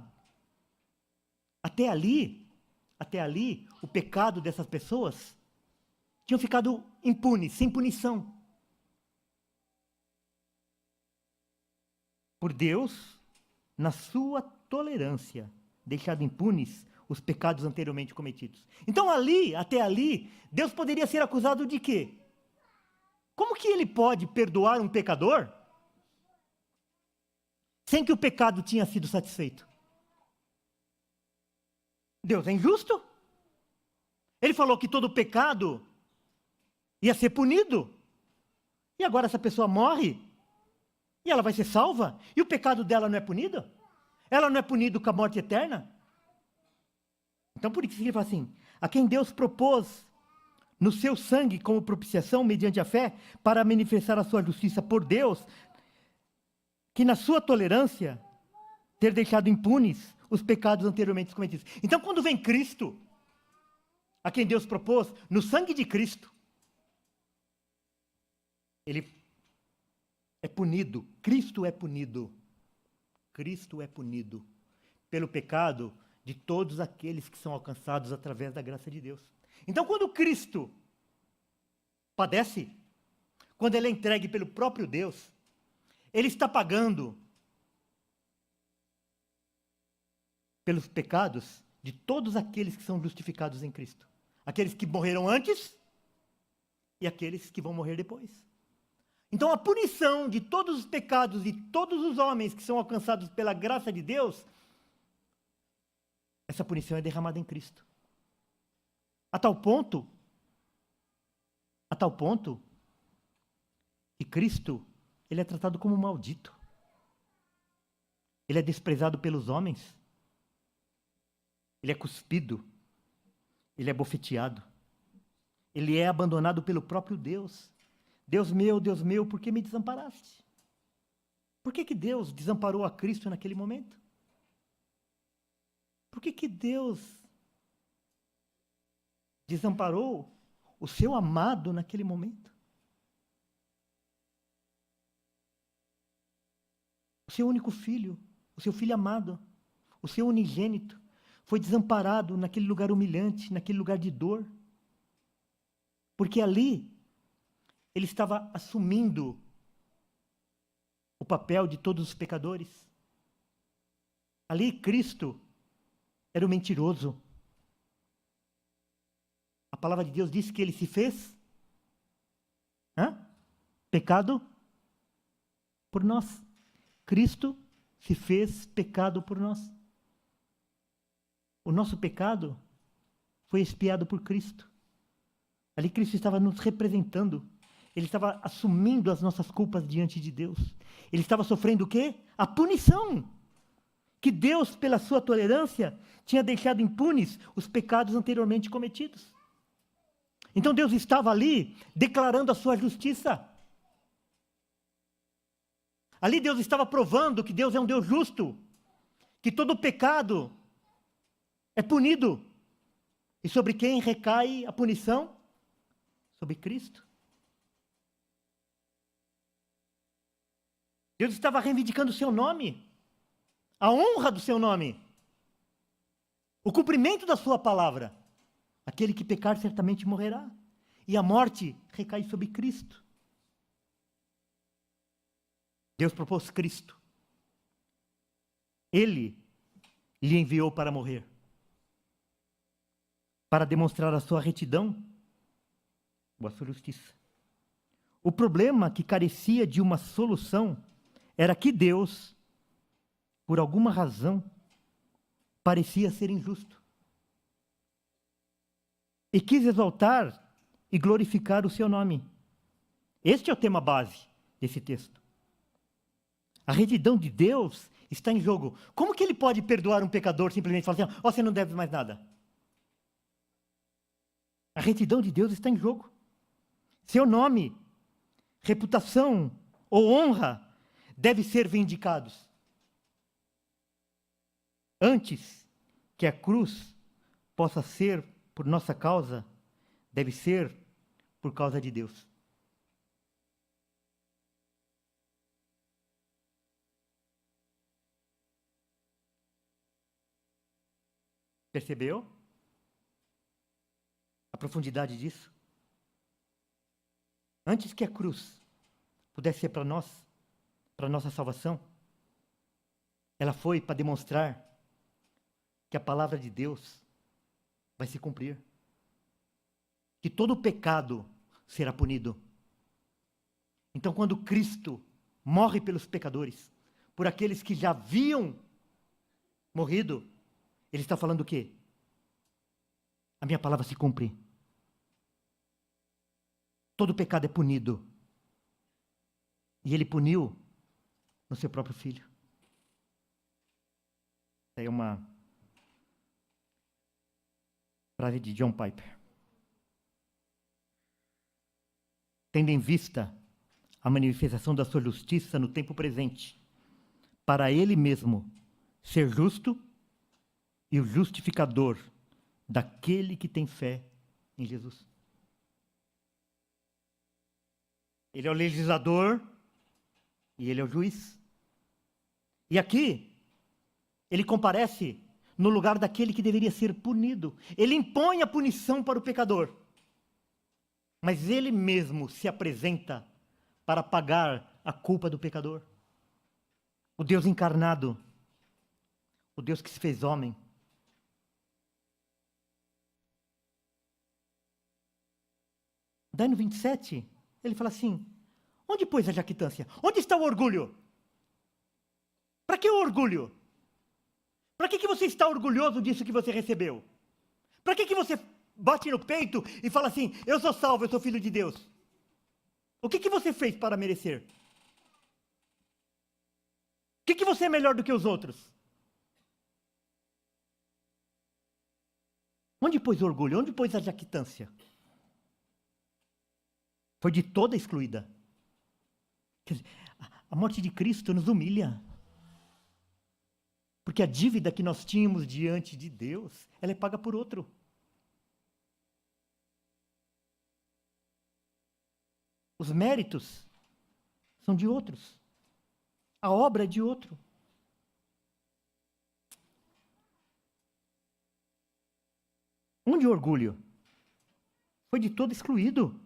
Até ali, o pecado dessas pessoas tinham ficado impunes, sem punição. Por Deus, na sua tolerância, deixado impunes os pecados anteriormente cometidos. Então até ali, Deus poderia ser acusado de quê? Como que ele pode perdoar um pecador sem que o pecado tinha sido satisfeito? Deus é injusto. Ele falou que todo pecado ia ser punido. E agora essa pessoa morre e ela vai ser salva? E o pecado dela não é punido? Ela não é punida com a morte eterna? Então por isso ele fala assim, a quem Deus propôs no seu sangue como propiciação mediante a fé, para manifestar a sua justiça por Deus, que na sua tolerância, ter deixado impunes os pecados anteriormente cometidos. Então quando vem Cristo, a quem Deus propôs, no sangue de Cristo, ele é punido, Cristo é punido pelo pecado de todos aqueles que são alcançados através da graça de Deus. Então quando Cristo padece, quando ele é entregue pelo próprio Deus, ele está pagando pelos pecados de todos aqueles que são justificados em Cristo. Aqueles que morreram antes e aqueles que vão morrer depois. Então a punição de todos os pecados de todos os homens que são alcançados pela graça de Deus, essa punição é derramada em Cristo. A tal ponto que Cristo, ele é tratado como maldito. Ele é desprezado pelos homens. Ele é cuspido. Ele é bofeteado. Ele é abandonado pelo próprio Deus. Deus meu, por que me desamparaste? Por que Deus desamparou a Cristo naquele momento? Por que Deus desamparou o seu amado naquele momento? O seu único filho, o seu filho amado, o seu unigênito. foi desamparado naquele lugar humilhante, naquele lugar de dor. Porque ali, ele estava assumindo o papel de todos os pecadores. Ali, Cristo era o mentiroso. A palavra de Deus diz que ele se fez pecado por nós. Cristo se fez pecado por nós. O nosso pecado foi expiado por Cristo. Ali Cristo estava nos representando. Ele estava assumindo as nossas culpas diante de Deus. Ele estava sofrendo o quê? A punição. Que Deus, pela sua tolerância, tinha deixado impunes os pecados anteriormente cometidos. Então Deus estava ali declarando a sua justiça. Ali Deus estava provando que Deus é um Deus justo. Que todo pecado é punido. E sobre quem recai a punição? Sobre Cristo. Deus estava reivindicando o seu nome. A honra do seu nome. O cumprimento da sua palavra. Aquele que pecar certamente morrerá. E a morte recai sobre Cristo. Deus propôs Cristo. Ele lhe enviou para morrer. Para demonstrar a sua retidão ou a sua justiça. O problema que carecia de uma solução era que Deus, por alguma razão, parecia ser injusto. E quis exaltar e glorificar o seu nome. Este é o tema base desse texto. A retidão de Deus está em jogo. Como que ele pode perdoar um pecador simplesmente falando assim, você não deve mais nada? A retidão de Deus está em jogo. Seu nome, reputação ou honra devem ser vindicados. Antes que a cruz possa ser por nossa causa, deve ser por causa de Deus. Percebeu a profundidade disso? Antes que a cruz pudesse ser para nós, para nossa salvação, ela foi para demonstrar que a palavra de Deus vai se cumprir. Que todo pecado será punido. Então, quando Cristo morre pelos pecadores, por aqueles que já haviam morrido, ele está falando o quê? A minha palavra se cumpre. Todo pecado é punido. E ele puniu no seu próprio filho. É uma frase de John Piper. Tendo em vista a manifestação da sua justiça no tempo presente, para ele mesmo ser justo e o justificador daquele que tem fé em Jesus. Ele é o legislador e ele é o juiz. E aqui, ele comparece no lugar daquele que deveria ser punido. Ele impõe a punição para o pecador. Mas ele mesmo se apresenta para pagar a culpa do pecador. O Deus encarnado, o Deus que se fez homem. Daí no 27, ele fala assim, onde pôs a jactância? Onde está o orgulho? Para que o orgulho? Para que você está orgulhoso disso que você recebeu? Para que você bate no peito e fala assim, eu sou salvo, eu sou filho de Deus? O que você fez para merecer? O que você é melhor do que os outros? Onde pôs o orgulho? Onde pôs a jactância? Foi de toda excluída. Quer dizer, a morte de Cristo nos humilha. Porque a dívida que nós tínhamos diante de Deus, ela é paga por outro. Os méritos são de outros. A obra é de outro. Onde o orgulho? Foi de todo excluído.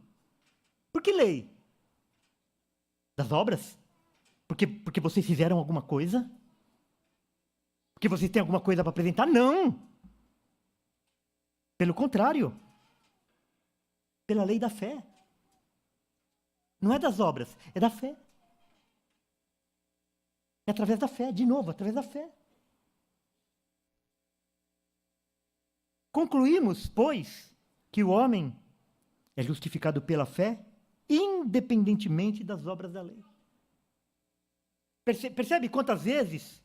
Por que lei? Das obras? Porque vocês fizeram alguma coisa? Porque vocês têm alguma coisa para apresentar? Não! Pelo contrário. Pela lei da fé. Não é das obras, é da fé. É através da fé, de novo, através da fé. Concluímos, pois, que o homem é justificado pela fé, independentemente das obras da lei. Percebe quantas vezes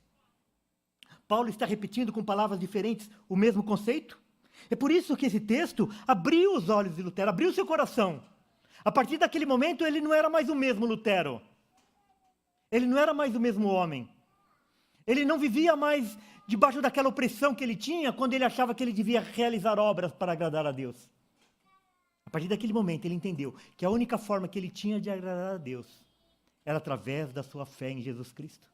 Paulo está repetindo com palavras diferentes o mesmo conceito? É por isso que esse texto abriu os olhos de Lutero, abriu seu coração. A partir daquele momento, ele não era mais o mesmo Lutero. Ele não era mais o mesmo homem. Ele não vivia mais debaixo daquela opressão que ele tinha quando ele achava que ele devia realizar obras para agradar a Deus. A partir daquele momento, ele entendeu que a única forma que ele tinha de agradar a Deus era através da sua fé em Jesus Cristo.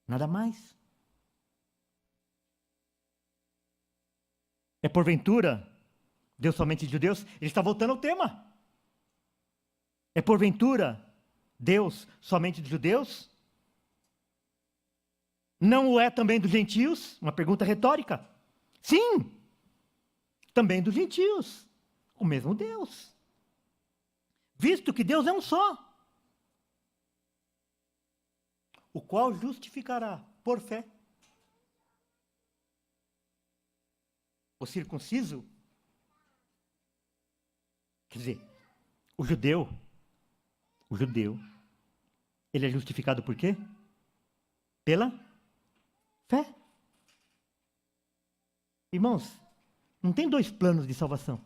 Nada mais. É porventura Deus somente de judeus? Ele está voltando ao tema. É porventura Deus somente de judeus? Não o é também dos gentios? Uma pergunta retórica. Sim, também dos gentios. O mesmo Deus. Visto que Deus é um só. O qual justificará por fé o circunciso. Quer dizer, o judeu, ele é justificado por quê? Pela fé. Irmãos, não tem dois planos de salvação.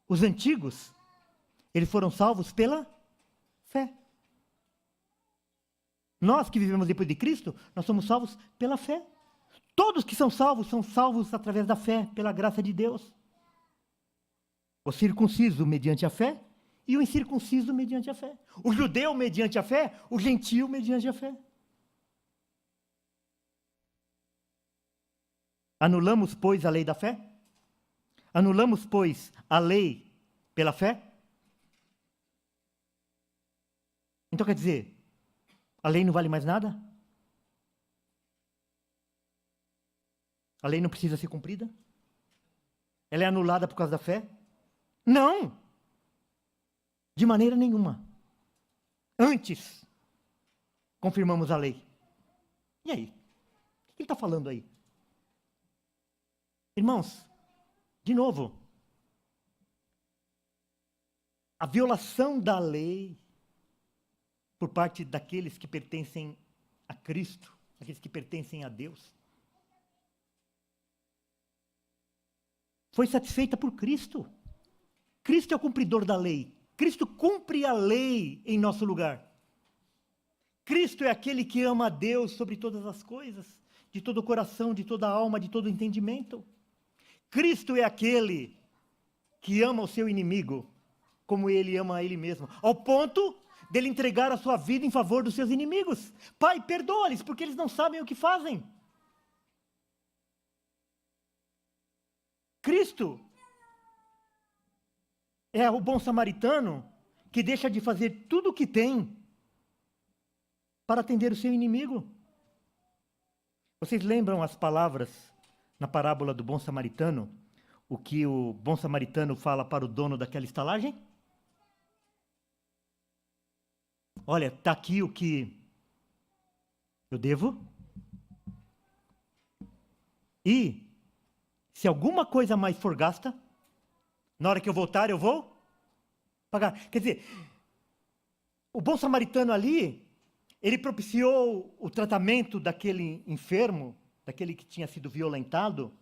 Os antigos, eles foram salvos pela fé. Nós que vivemos depois de Cristo, nós somos salvos pela fé. Todos que são salvos através da fé, pela graça de Deus. O circunciso mediante a fé e o incircunciso mediante a fé. O judeu mediante a fé, o gentio mediante a fé. Anulamos, pois, a lei da fé? Anulamos, pois, a lei pela fé? Então quer dizer, a lei não vale mais nada? A lei não precisa ser cumprida? Ela é anulada por causa da fé? Não! De maneira nenhuma. Antes, confirmamos a lei. E aí? O que ele está falando aí? Irmãos, de novo, a violação da lei por parte daqueles que pertencem a Cristo, aqueles que pertencem a Deus, foi satisfeita por Cristo. Cristo é o cumpridor da lei. Cristo cumpre a lei em nosso lugar. Cristo é aquele que ama a Deus sobre todas as coisas, de todo o coração, de toda a alma, de todo o entendimento. Cristo é aquele que ama o seu inimigo, como ele ama a ele mesmo, ao ponto dele entregar a sua vida em favor dos seus inimigos. Pai, perdoa-lhes, porque eles não sabem o que fazem. Cristo é o bom samaritano que deixa de fazer tudo o que tem para atender o seu inimigo. Vocês lembram as palavras na parábola do bom samaritano? O que o bom samaritano fala para o dono daquela estalagem? Olha, está aqui o que eu devo. E se alguma coisa mais for gasta, na hora que eu voltar eu vou pagar. Quer dizer, o bom samaritano ali, ele propiciou o tratamento daquele enfermo, daquele que tinha sido violentado,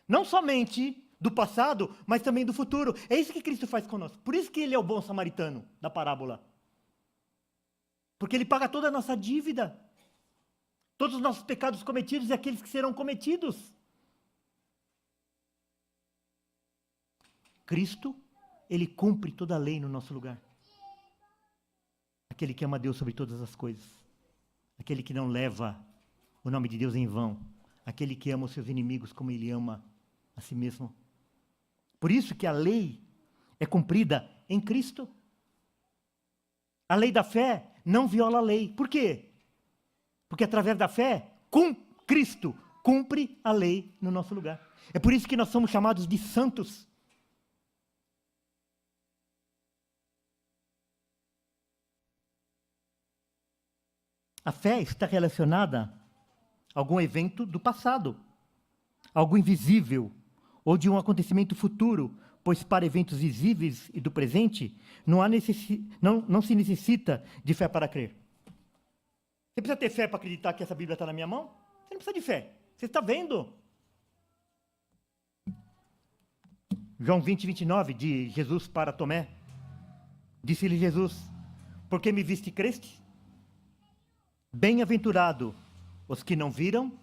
não somente do passado, mas também do futuro. É isso que Cristo faz conosco. Por isso que ele é o bom samaritano da parábola. Porque ele paga toda a nossa dívida, todos os nossos pecados cometidos e aqueles que serão cometidos. Cristo, ele cumpre toda a lei no nosso lugar. Aquele que ama Deus sobre todas as coisas. Aquele que não leva o nome de Deus em vão. Aquele que ama os seus inimigos como ele ama a si mesmo. Por isso que a lei é cumprida em Cristo. A lei da fé não viola a lei. Por quê? Porque através da fé, Cristo cumpre a lei no nosso lugar. É por isso que nós somos chamados de santos. A fé está relacionada a algum evento do passado, algo invisível, ou de um acontecimento futuro, pois para eventos visíveis e do presente, não se necessita de fé para crer. Você precisa ter fé para acreditar que essa Bíblia está na minha mão? Você não precisa de fé. Você está vendo. João 20, 29, de Jesus para Tomé. Disse-lhe Jesus, porque me viste e creste? Bem-aventurado os que não viram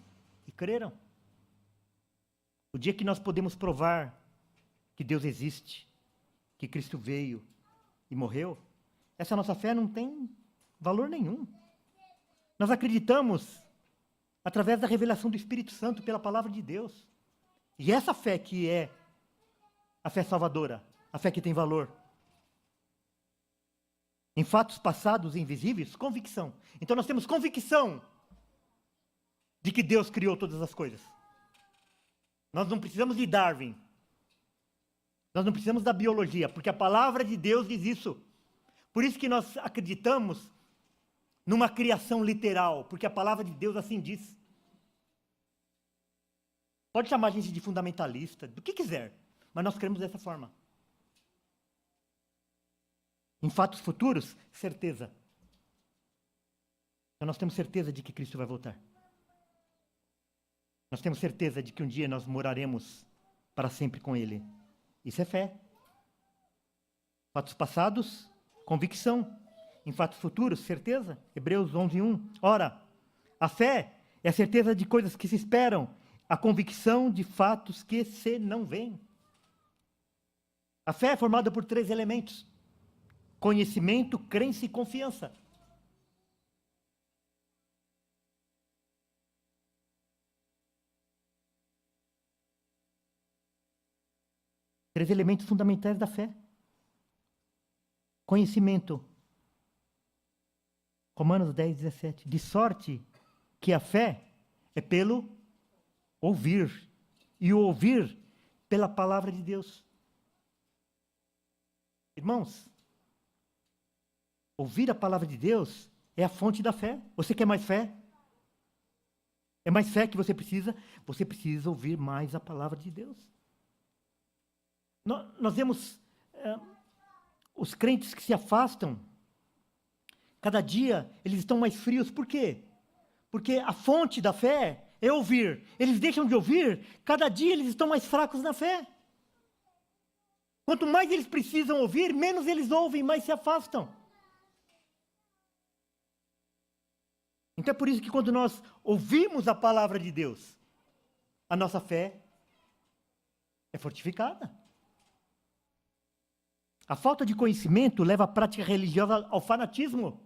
e creram. O dia que nós podemos provar que Deus existe, que Cristo veio e morreu, essa nossa fé não tem valor nenhum. Nós acreditamos através da revelação do Espírito Santo pela palavra de Deus. E essa fé que é a fé salvadora, a fé que tem valor. Em fatos passados e invisíveis, convicção. Então nós temos convicção de que Deus criou todas as coisas. Nós não precisamos de Darwin. Nós não precisamos da biologia, porque a palavra de Deus diz isso. Por isso que nós acreditamos numa criação literal, porque a palavra de Deus assim diz. Pode chamar a gente de fundamentalista, do que quiser, mas nós cremos dessa forma. Em fatos futuros, certeza. Então nós temos certeza de que Cristo vai voltar. Nós temos certeza de que um dia nós moraremos para sempre com Ele. Isso é fé. Fatos passados, convicção. Em fatos futuros, certeza. Hebreus 11:1. Ora, a fé é a certeza de coisas que se esperam, a convicção de fatos que se não veem. A fé é formada por 3 elementos: conhecimento, crença e confiança. Três elementos fundamentais da fé. Conhecimento. Romanos 10, 17. De sorte que a fé é pelo ouvir. E o ouvir pela palavra de Deus. Irmãos, ouvir a palavra de Deus é a fonte da fé. Você quer mais fé? É mais fé que você precisa? Você precisa ouvir mais a palavra de Deus. Nós vemos os crentes que se afastam. Cada dia eles estão mais frios. Por quê? Porque a fonte da fé é ouvir. Eles deixam de ouvir, cada dia eles estão mais fracos na fé. Quanto mais eles precisam ouvir, menos eles ouvem, mais se afastam. Então é por isso que quando nós ouvimos a palavra de Deus, a nossa fé é fortificada. A falta de conhecimento leva a prática religiosa ao fanatismo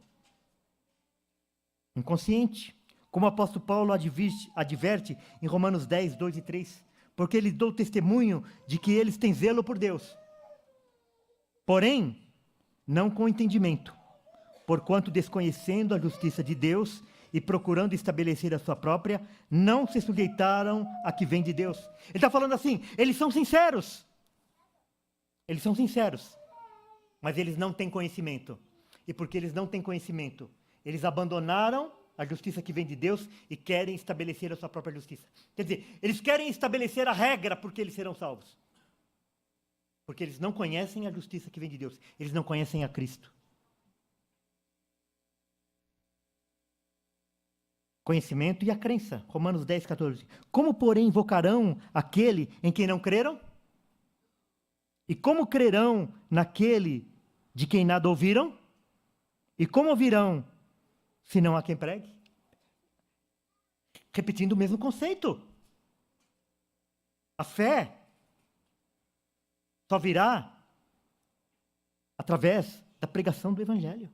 inconsciente, como o apóstolo Paulo adverte em Romanos 10, 2 e 3, porque ele deu testemunho de que eles têm zelo por Deus, porém, não com entendimento, porquanto desconhecendo a justiça de Deus e procurando estabelecer a sua própria, não se sujeitaram a que vem de Deus. Ele está falando assim, eles são sinceros, mas eles não têm conhecimento. E porque eles não têm conhecimento, eles abandonaram a justiça que vem de Deus e querem estabelecer a sua própria justiça. Quer dizer, eles querem estabelecer a regra porque eles serão salvos. Porque eles não conhecem a justiça que vem de Deus. Eles não conhecem a Cristo. Conhecimento e a crença. Romanos 10, 14. Como, porém, invocarão aquele em quem não creram? E como crerão naquele de quem nada ouviram? E como ouvirão, se não há quem pregue? Repetindo o mesmo conceito. A fé só virá através da pregação do Evangelho.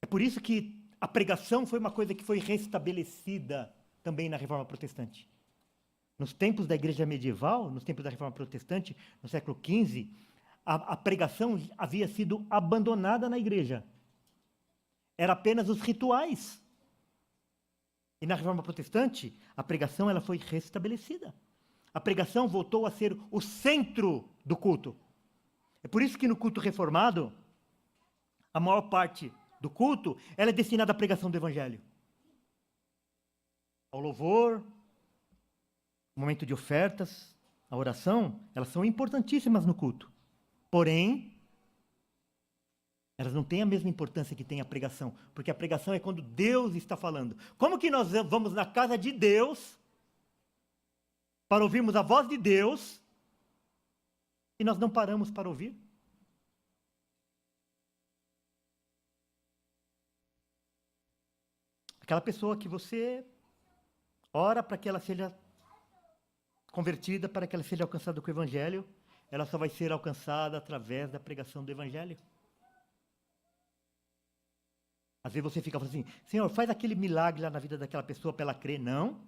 É por isso que a pregação foi uma coisa que foi restabelecida também na Reforma Protestante. Nos tempos da igreja medieval, nos tempos da Reforma Protestante, no século XV, a pregação havia sido abandonada na igreja. Era apenas os rituais. E na Reforma Protestante, a pregação ela foi restabelecida. A pregação voltou a ser o centro do culto. É por isso que no culto reformado, a maior parte do culto ela é destinada à pregação do Evangelho. Ao louvor, o momento de ofertas, a oração, elas são importantíssimas no culto. Porém, elas não têm a mesma importância que tem a pregação, porque a pregação é quando Deus está falando. Como que nós vamos na casa de Deus para ouvirmos a voz de Deus e nós não paramos para ouvir? Aquela pessoa que você ora para que ela seja convertida, para que ela seja alcançada com o Evangelho, ela só vai ser alcançada através da pregação do Evangelho. Às vezes você fica falando assim, Senhor, faz aquele milagre lá na vida daquela pessoa para ela crer. Não.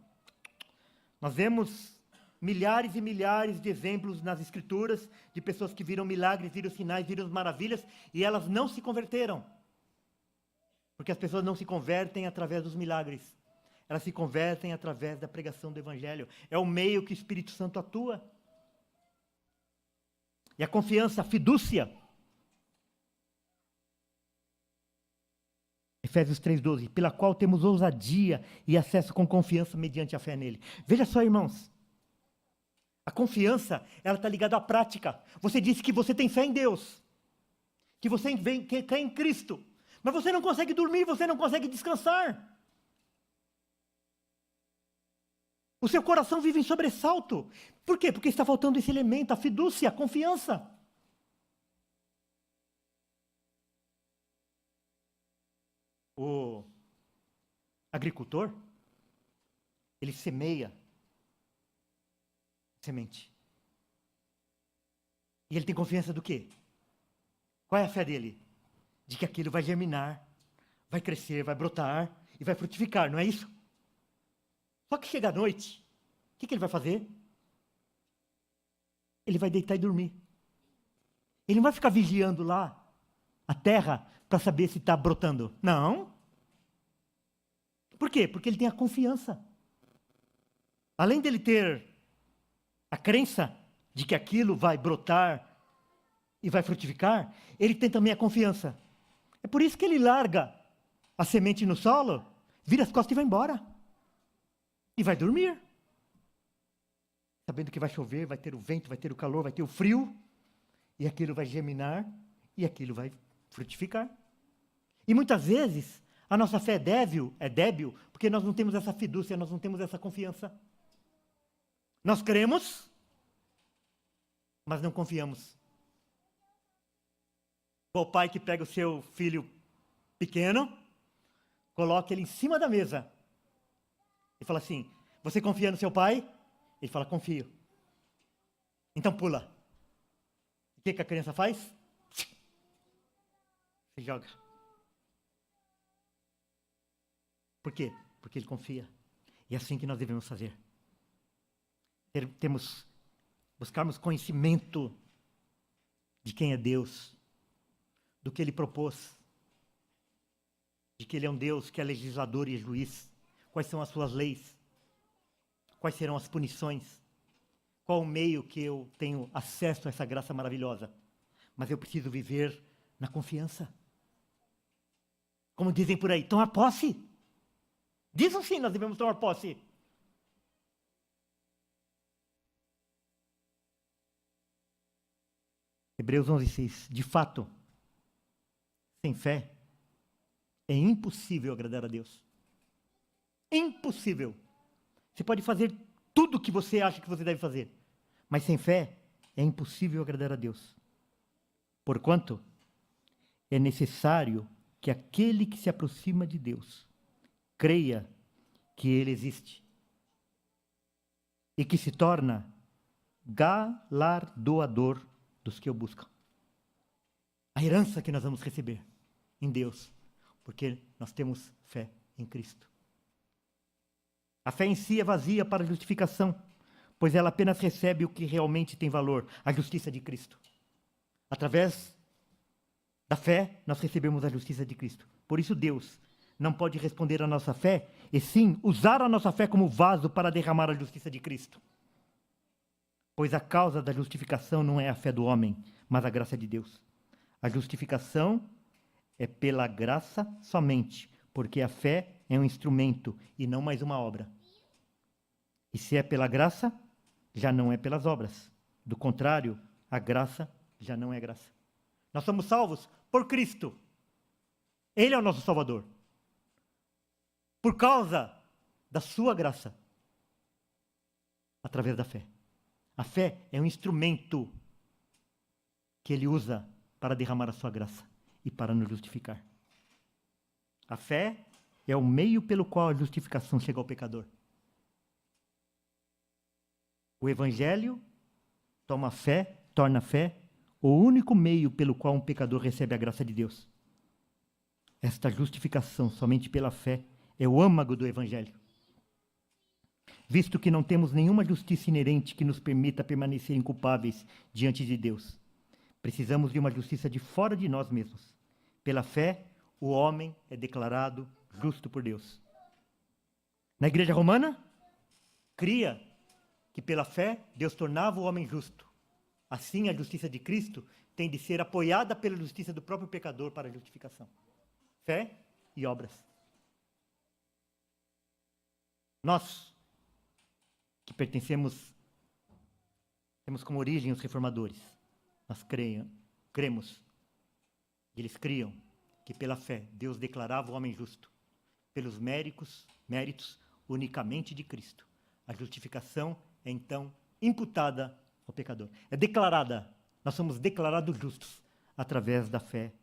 Nós vemos milhares e milhares de exemplos nas Escrituras de pessoas que viram milagres, viram sinais, viram maravilhas e elas não se converteram. Porque as pessoas não se convertem através dos milagres. Elas se convertem através da pregação do Evangelho. É o meio que o Espírito Santo atua. E a confiança, a fidúcia. Efésios 3,12, pela qual temos ousadia e acesso com confiança mediante a fé nele. Veja só, irmãos. A confiança, ela está ligada à prática. Você disse que você tem fé em Deus. Que você crê em Cristo. Mas você não consegue dormir, você não consegue descansar. O seu coração vive em sobressalto. Por quê? Porque está faltando esse elemento, a fidúcia, a confiança. O agricultor, ele semeia semente. E ele tem confiança do quê? Qual é a fé dele? De que aquilo vai germinar, vai crescer, vai brotar e vai frutificar, não é isso? Só que chega à noite, o que ele vai fazer? Ele vai deitar e dormir. Ele não vai ficar vigiando lá a terra para saber se está brotando. Não. Por quê? Porque ele tem a confiança. Além dele ter a crença de que aquilo vai brotar e vai frutificar, ele tem também a confiança. É por isso que ele larga a semente no solo, vira as costas e vai embora. E vai dormir. Sabendo que vai chover, vai ter o vento, vai ter o calor, vai ter o frio, e aquilo vai germinar, e aquilo vai frutificar. E muitas vezes, a nossa fé é débil, porque nós não temos essa fidúcia, nós não temos essa confiança. Nós cremos, mas não confiamos. O pai que pega o seu filho pequeno, coloca ele em cima da mesa, e fala assim, você confia no seu pai? Ele fala, confio. Então pula. O que a criança faz? Se joga. Por quê? Porque ele confia. E é assim que nós devemos fazer. Buscarmos conhecimento de quem é Deus, do que Ele propôs, de que Ele é um Deus que é legislador e juiz, quais são as suas leis, quais serão as punições, qual o meio que eu tenho acesso a essa graça maravilhosa. Mas eu preciso viver na confiança. Como dizem por aí, tomar posse. Dizem sim, nós devemos tomar posse. Hebreus 11:6. De fato, sem fé, é impossível agradar a Deus. Impossível. Você pode fazer tudo o que você acha que você deve fazer, mas sem fé é impossível agradar a Deus. Porquanto, é necessário que aquele que se aproxima de Deus creia que Ele existe e que se torna galardoador dos que o buscam. A herança que nós vamos receber em Deus, porque nós temos fé em Cristo. A fé em si é vazia para justificação, pois ela apenas recebe o que realmente tem valor, a justiça de Cristo. Através da fé, nós recebemos a justiça de Cristo. Por isso Deus não pode responder à nossa fé, e sim usar a nossa fé como vaso para derramar a justiça de Cristo. Pois a causa da justificação não é a fé do homem, mas a graça de Deus. A justificação é pela graça somente, porque a fé é um instrumento e não mais uma obra. E se é pela graça, já não é pelas obras. Do contrário, a graça já não é graça. Nós somos salvos por Cristo. Ele é o nosso Salvador. Por causa da sua graça. Através da fé. A fé é um instrumento que ele usa para derramar a sua graça e para nos justificar. A fé é o meio pelo qual a justificação chega ao pecador. O Evangelho torna a fé o único meio pelo qual um pecador recebe a graça de Deus. Esta justificação somente pela fé é o âmago do Evangelho. Visto que não temos nenhuma justiça inerente que nos permita permanecer inculpáveis diante de Deus, precisamos de uma justiça de fora de nós mesmos. Pela fé, o homem é declarado justo por Deus. Na igreja romana, cria que pela fé Deus tornava o homem justo. Assim, a justiça de Cristo tem de ser apoiada pela justiça do próprio pecador para a justificação. Fé e obras. Nós, que temos como origem os reformadores, nós cremos, eles criam que pela fé Deus declarava o homem justo, pelos méritos unicamente de Cristo. A justificação é então imputada ao pecador. É declarada, nós somos declarados justos através da fé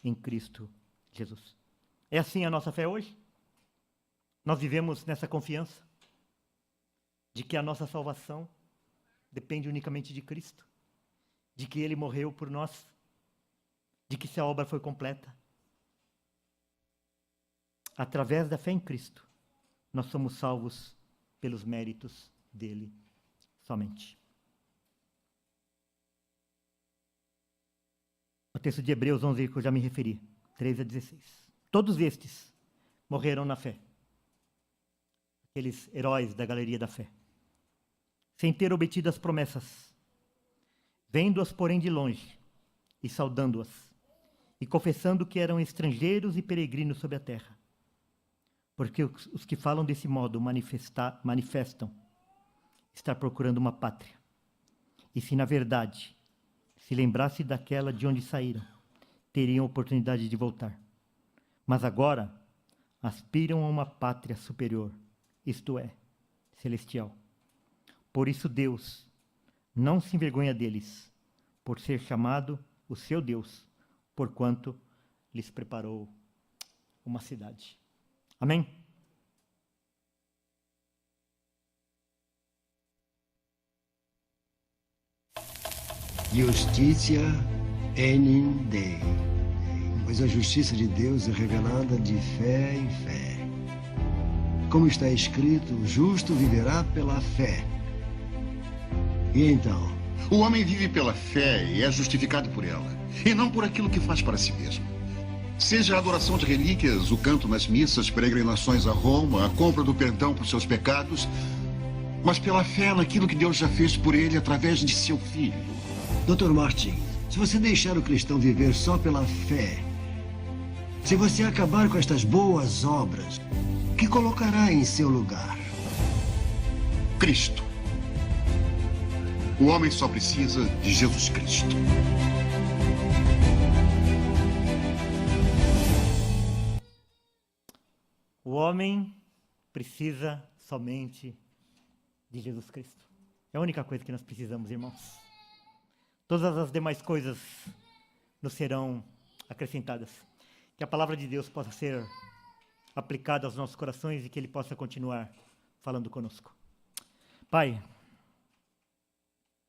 em Cristo Jesus. É assim a nossa fé hoje? Nós vivemos nessa confiança de que a nossa salvação depende unicamente de Cristo, de que Ele morreu por nós, de que essa obra foi completa. Através da fé em Cristo, nós somos salvos pelos méritos dele somente. O texto de Hebreus 11, que eu já me referi, 13 a 16. Todos estes morreram na fé. Aqueles heróis da galeria da fé. Sem ter obtido as promessas. Vendo-as, porém, de longe, e saudando-as, e confessando que eram estrangeiros e peregrinos sobre a terra. Porque os que falam desse modo manifestam estar procurando uma pátria. E se, na verdade, se lembrasse daquela de onde saíram, teriam oportunidade de voltar. Mas agora aspiram a uma pátria superior, isto é, celestial. Por isso Deus não se envergonha deles, por ser chamado o seu Deus, porquanto lhes preparou uma cidade. Amém? Justitia enim Dei, pois a justiça de Deus é revelada de fé em fé. Como está escrito, o justo viverá pela fé. E então? O homem vive pela fé e é justificado por ela, e não por aquilo que faz para si mesmo. Seja a adoração de relíquias, o canto nas missas, peregrinações a Roma, a compra do perdão por seus pecados, mas pela fé naquilo que Deus já fez por ele através de seu Filho. Dr. Martin, se você deixar o cristão viver só pela fé, se você acabar com estas boas obras, o que colocará em seu lugar? Cristo. O homem só precisa de Jesus Cristo. O homem precisa somente de Jesus Cristo. É a única coisa que nós precisamos, irmãos. Todas as demais coisas nos serão acrescentadas. Que a palavra de Deus possa ser aplicada aos nossos corações e que Ele possa continuar falando conosco. Pai,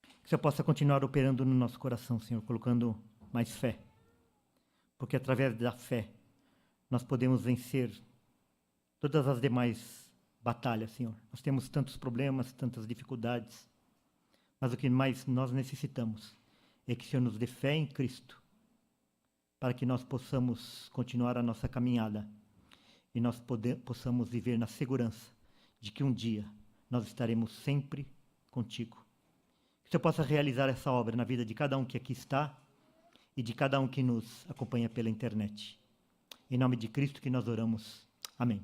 que o Senhor possa continuar operando no nosso coração, Senhor, colocando mais fé. Porque através da fé nós podemos vencer todas as demais batalhas, Senhor. Nós temos tantos problemas, tantas dificuldades. Mas o que mais nós necessitamos é que o Senhor nos dê fé em Cristo, para que nós possamos continuar a nossa caminhada e nós possamos viver na segurança de que um dia nós estaremos sempre contigo. Que o Senhor possa realizar essa obra na vida de cada um que aqui está e de cada um que nos acompanha pela internet. Em nome de Cristo que nós oramos. Amém.